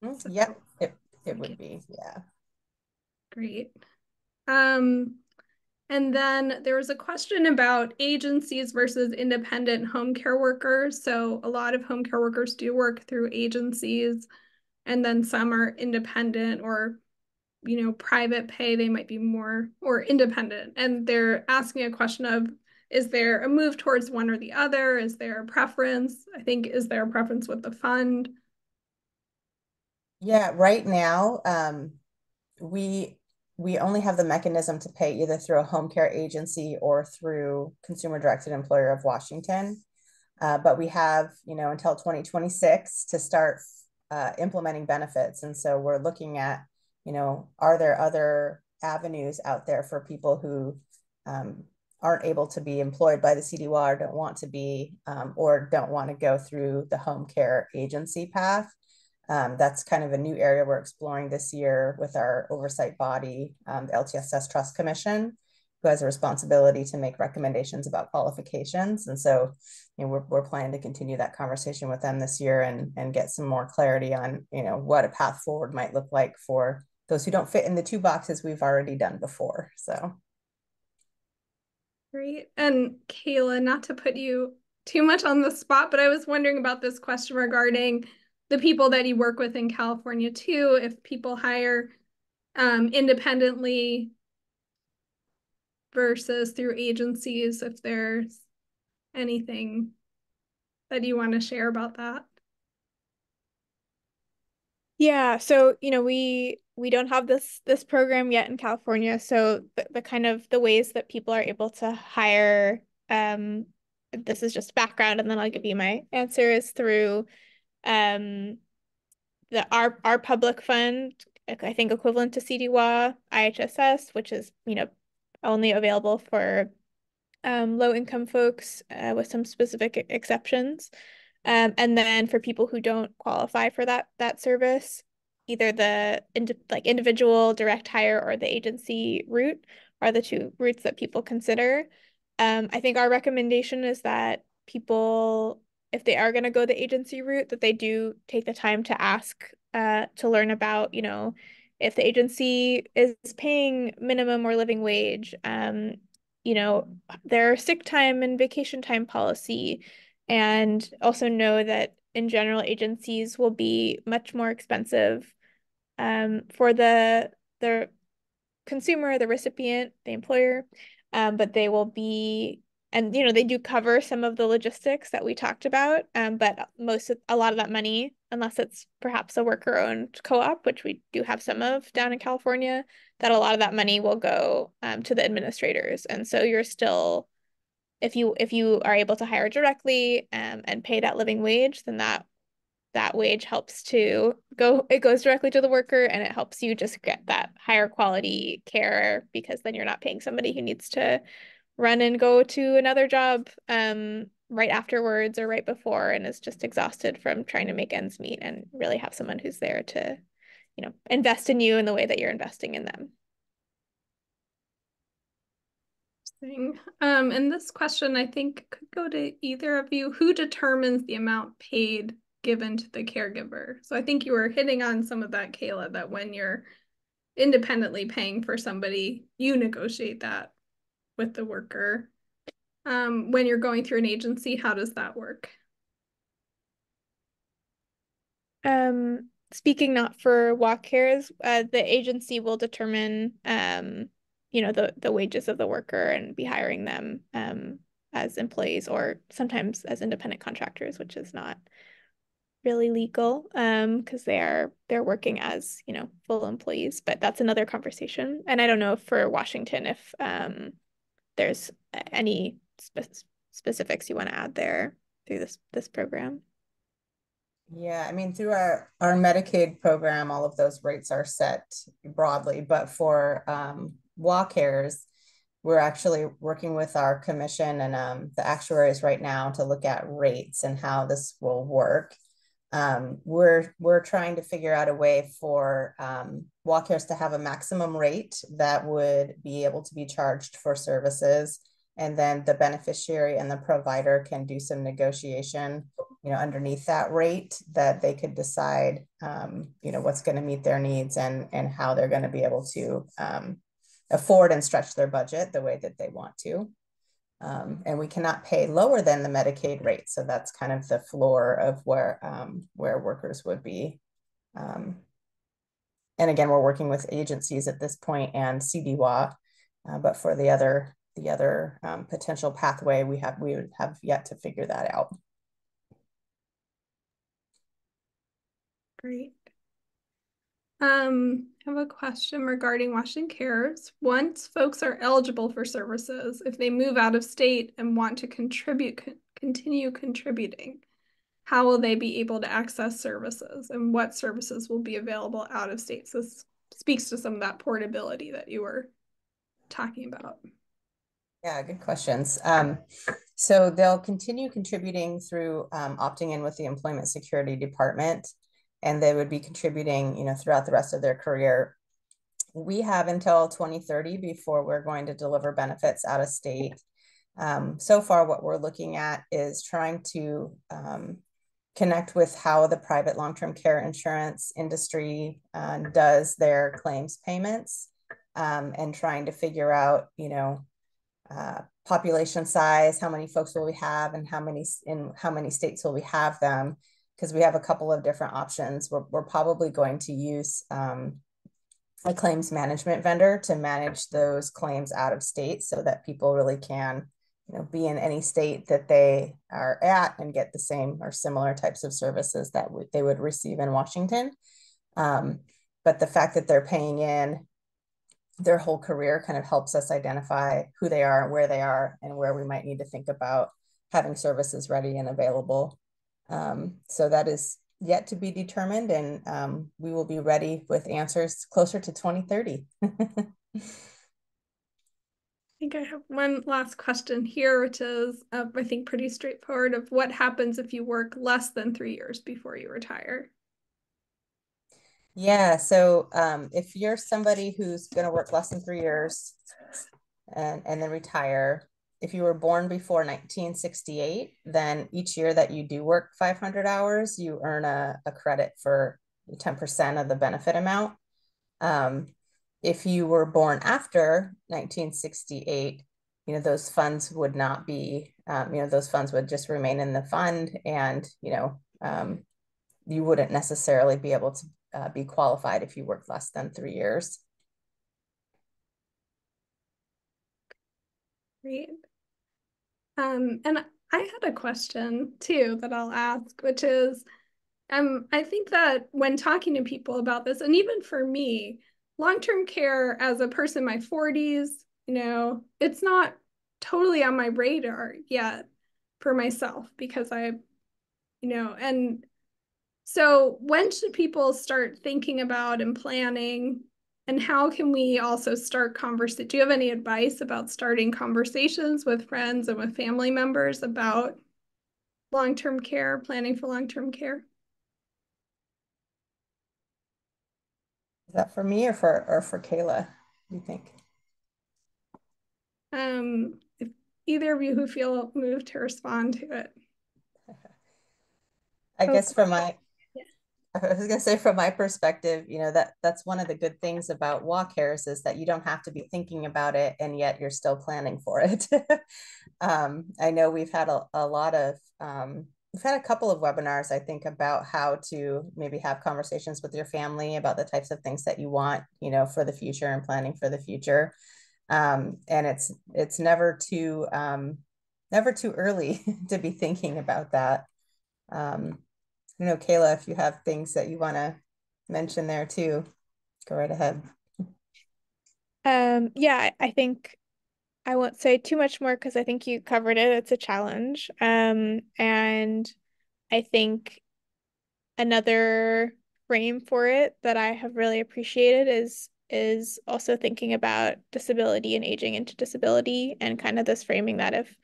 So, yep, it would be, yeah.
Great. And then there was a question about agencies versus independent home care workers. So a lot of home care workers do work through agencies, and then some are independent or, private pay. They might be more or independent. And they're asking a question of, is there a move towards one or the other? Is there a preference? I think, is there a preference with the fund?
Yeah, right now, we only have the mechanism to pay either through a home care agency or through consumer-directed employer of Washington. But we have, until 2026 to start implementing benefits. And so we're looking at, are there other avenues out there for people who aren't able to be employed by the CDWA or don't want to be, or don't want to go through the home care agency path. That's kind of a new area we're exploring this year with our oversight body, the LTSS Trust Commission. who has a responsibility to make recommendations about qualifications. And so, we're planning to continue that conversation with them this year and get some more clarity on, what a path forward might look like for those who don't fit in the two boxes we've already done before. So.
Great. And Kayla, not to put you too much on the spot, but I was wondering about this question regarding the people that you work with in California too. If people hire independently versus through agencies, if there's anything that you want to share about that.
Yeah, so we don't have this program yet in California, so the kind of the ways that people are able to hire, this is just background, and then I'll give you my answer, is through our public fund, I think equivalent to CDWA, IHSS, which is only available for low income folks with some specific exceptions. And then for people who don't qualify for that service, either the individual direct hire or the agency route are the two routes that people consider. I think our recommendation is that people, if they are going to go the agency route, that they do take the time to ask to learn about, if the agency is paying minimum or living wage, their sick time and vacation time policy, and also know that in general agencies will be much more expensive for the consumer, the recipient, the employer, but they will be, and they do cover some of the logistics that we talked about, but a lot of that money, unless it's perhaps a worker-owned co-op, which we do have some of down in California, that a lot of that money will go to the administrators. And so you're still, if you are able to hire directly and pay that living wage, then that wage helps it goes directly to the worker, and it helps you just get that higher quality care, because then you're not paying somebody who needs to run and go to another job right afterwards or right before and is just exhausted from trying to make ends meet, and really have someone who's there to invest in you in the way that you're investing in them.
And this question, I think, could go to either of you. Who determines the amount paid given to the caregiver? So I think you were hitting on some of that, Kayla, that when you're independently paying for somebody, you negotiate that with the worker. When you're going through an agency, how does that work?
Speaking not for Walk Cares, the agency will determine the wages of the worker and be hiring them as employees, or sometimes as independent contractors, which is not really legal because they're working as full employees. But that's another conversation. And I don't know for Washington if there's any specifics you want to add there through this program.
Yeah, I mean, through our Medicaid program, all of those rates are set broadly, but for WACARES, we're actually working with our commission and the actuaries right now to look at rates and how this will work. We're trying to figure out a way for WACARES to have a maximum rate that would be able to be charged for services, and then the beneficiary and the provider can do some negotiation underneath that rate, that they could decide what's going to meet their needs and how they're going to be able to afford and stretch their budget the way that they want to. And we cannot pay lower than the Medicaid rate. So that's kind of the floor of where workers would be. And again, we're working with agencies at this point and CDWA, but for the other potential pathway, we would have yet to figure that out.
Great. I have a question regarding Washington Cares. Once folks are eligible for services, if they move out of state and want to continue contributing, how will they be able to access services, and what services will be available out of state? So this speaks to some of that portability that you were talking about.
Yeah, good questions. So they'll continue contributing through opting in with the Employment Security Department, and they would be contributing, throughout the rest of their career. We have until 2030 before we're going to deliver benefits out of state. So far, what we're looking at is trying to connect with how the private long-term care insurance industry does their claims payments, and trying to figure out, population size, how many folks will we have, and how many states will we have them? Because we have a couple of different options. We're probably going to use a claims management vendor to manage those claims out of state so that people really can, be in any state that they are at and get the same or similar types of services that they would receive in Washington. But the fact that they're paying in their whole career kind of helps us identify who they are, where they are, and where we might need to think about having services ready and available. So that is yet to be determined, and we will be ready with answers closer to 2030.
I think I have one last question here, which is, I think, pretty straightforward, of what happens if you work less than 3 years before you retire?
Yeah, so if you're somebody who's going to work less than 3 years and then retire, if you were born before 1968, then each year that you do work 500 hours, you earn a credit for 10% of the benefit amount. If you were born after 1968, those funds would not be, those funds would just remain in the fund, and, you wouldn't necessarily be able to be qualified if you work less than 3 years.
Great. And I had a question too that I'll ask, which is, I think that when talking to people about this, and even for me, long-term care as a person in my 40s, it's not totally on my radar yet for myself, because and so when should people start thinking about and planning, and how can we also start conversation? Do you have any advice about starting conversations with friends and with family members about long-term care, planning for long-term care?
Is that for me or for Kayla, you think?
If either of you who feel moved to respond to it.
I guess from
Yeah.
I was gonna say, from my perspective, that's one of the good things about WA Cares is that you don't have to be thinking about it, and yet you're still planning for it. I know we've had a lot of we've had a couple of webinars, I think, about how to maybe have conversations with your family about the types of things that you want, for the future, and planning for the future. And it's never too early to be thinking about that. Kayla, if you have things that you want to mention there too, go right ahead.
Yeah, I think I won't say too much more because I think you covered it. It's a challenge. And I think another frame for it that I have really appreciated is also thinking about disability and aging into disability, and kind of this framing that if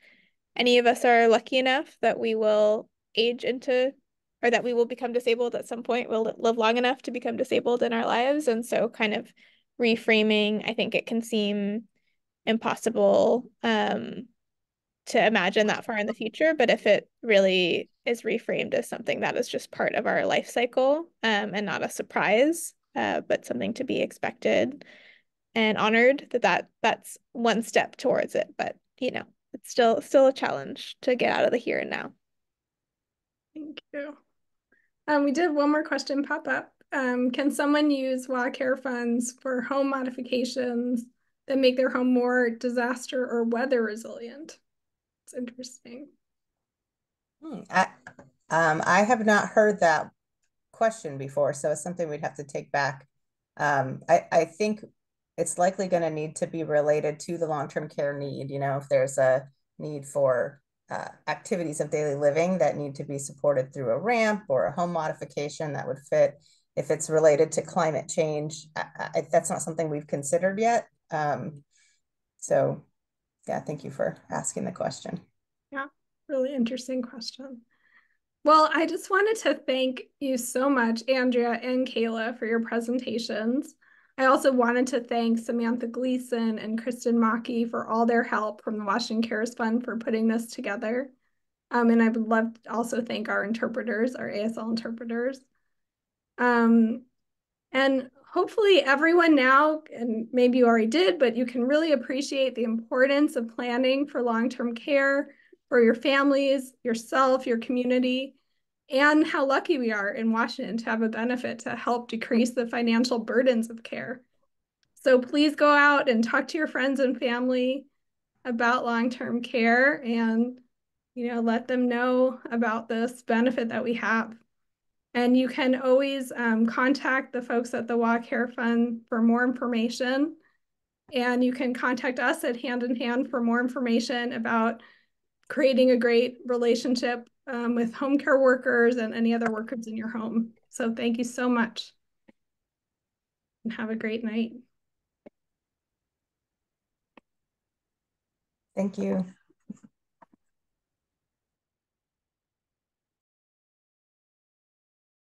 any of us are lucky enough that we will age into, or that we will become disabled at some point, we'll live long enough to become disabled in our lives. And so kind of reframing, I think it can seem impossible to imagine that far in the future, but if it really is reframed as something that is just part of our life cycle, and not a surprise, but something to be expected and honored, that's one step towards it. But it's still a challenge to get out of the here and now.
Thank you. We did one more question pop up. Can someone use WA Care funds for home modifications that make their home more disaster or weather resilient? It's interesting.
I have not heard that question before, so it's something we'd have to take back. I think it's likely going to need to be related to the long-term care need. If there's a need for activities of daily living that need to be supported through a ramp or a home modification that would fit. If it's related to climate change, that's not something we've considered yet. So yeah, thank you for asking the question.
Yeah, really interesting question. Well, I just wanted to thank you so much, Andrea and Kayla, for your presentations. I also wanted to thank Samantha Gleason and Kristen Mackey for all their help from the Washington Cares Fund for putting this together. And I would love to also thank our interpreters, our ASL interpreters. And hopefully everyone now, and maybe you already did, but you can really appreciate the importance of planning for long-term care for your families, yourself, your community, and how lucky we are in Washington to have a benefit to help decrease the financial burdens of care. So please go out and talk to your friends and family about long-term care and, let them know about this benefit that we have. And you can always contact the folks at the WA Care Fund for more information. And you can contact us at Hand in Hand for more information about creating a great relationship with home care workers and any other workers in your home. So thank you so much and have a great night.
Thank you.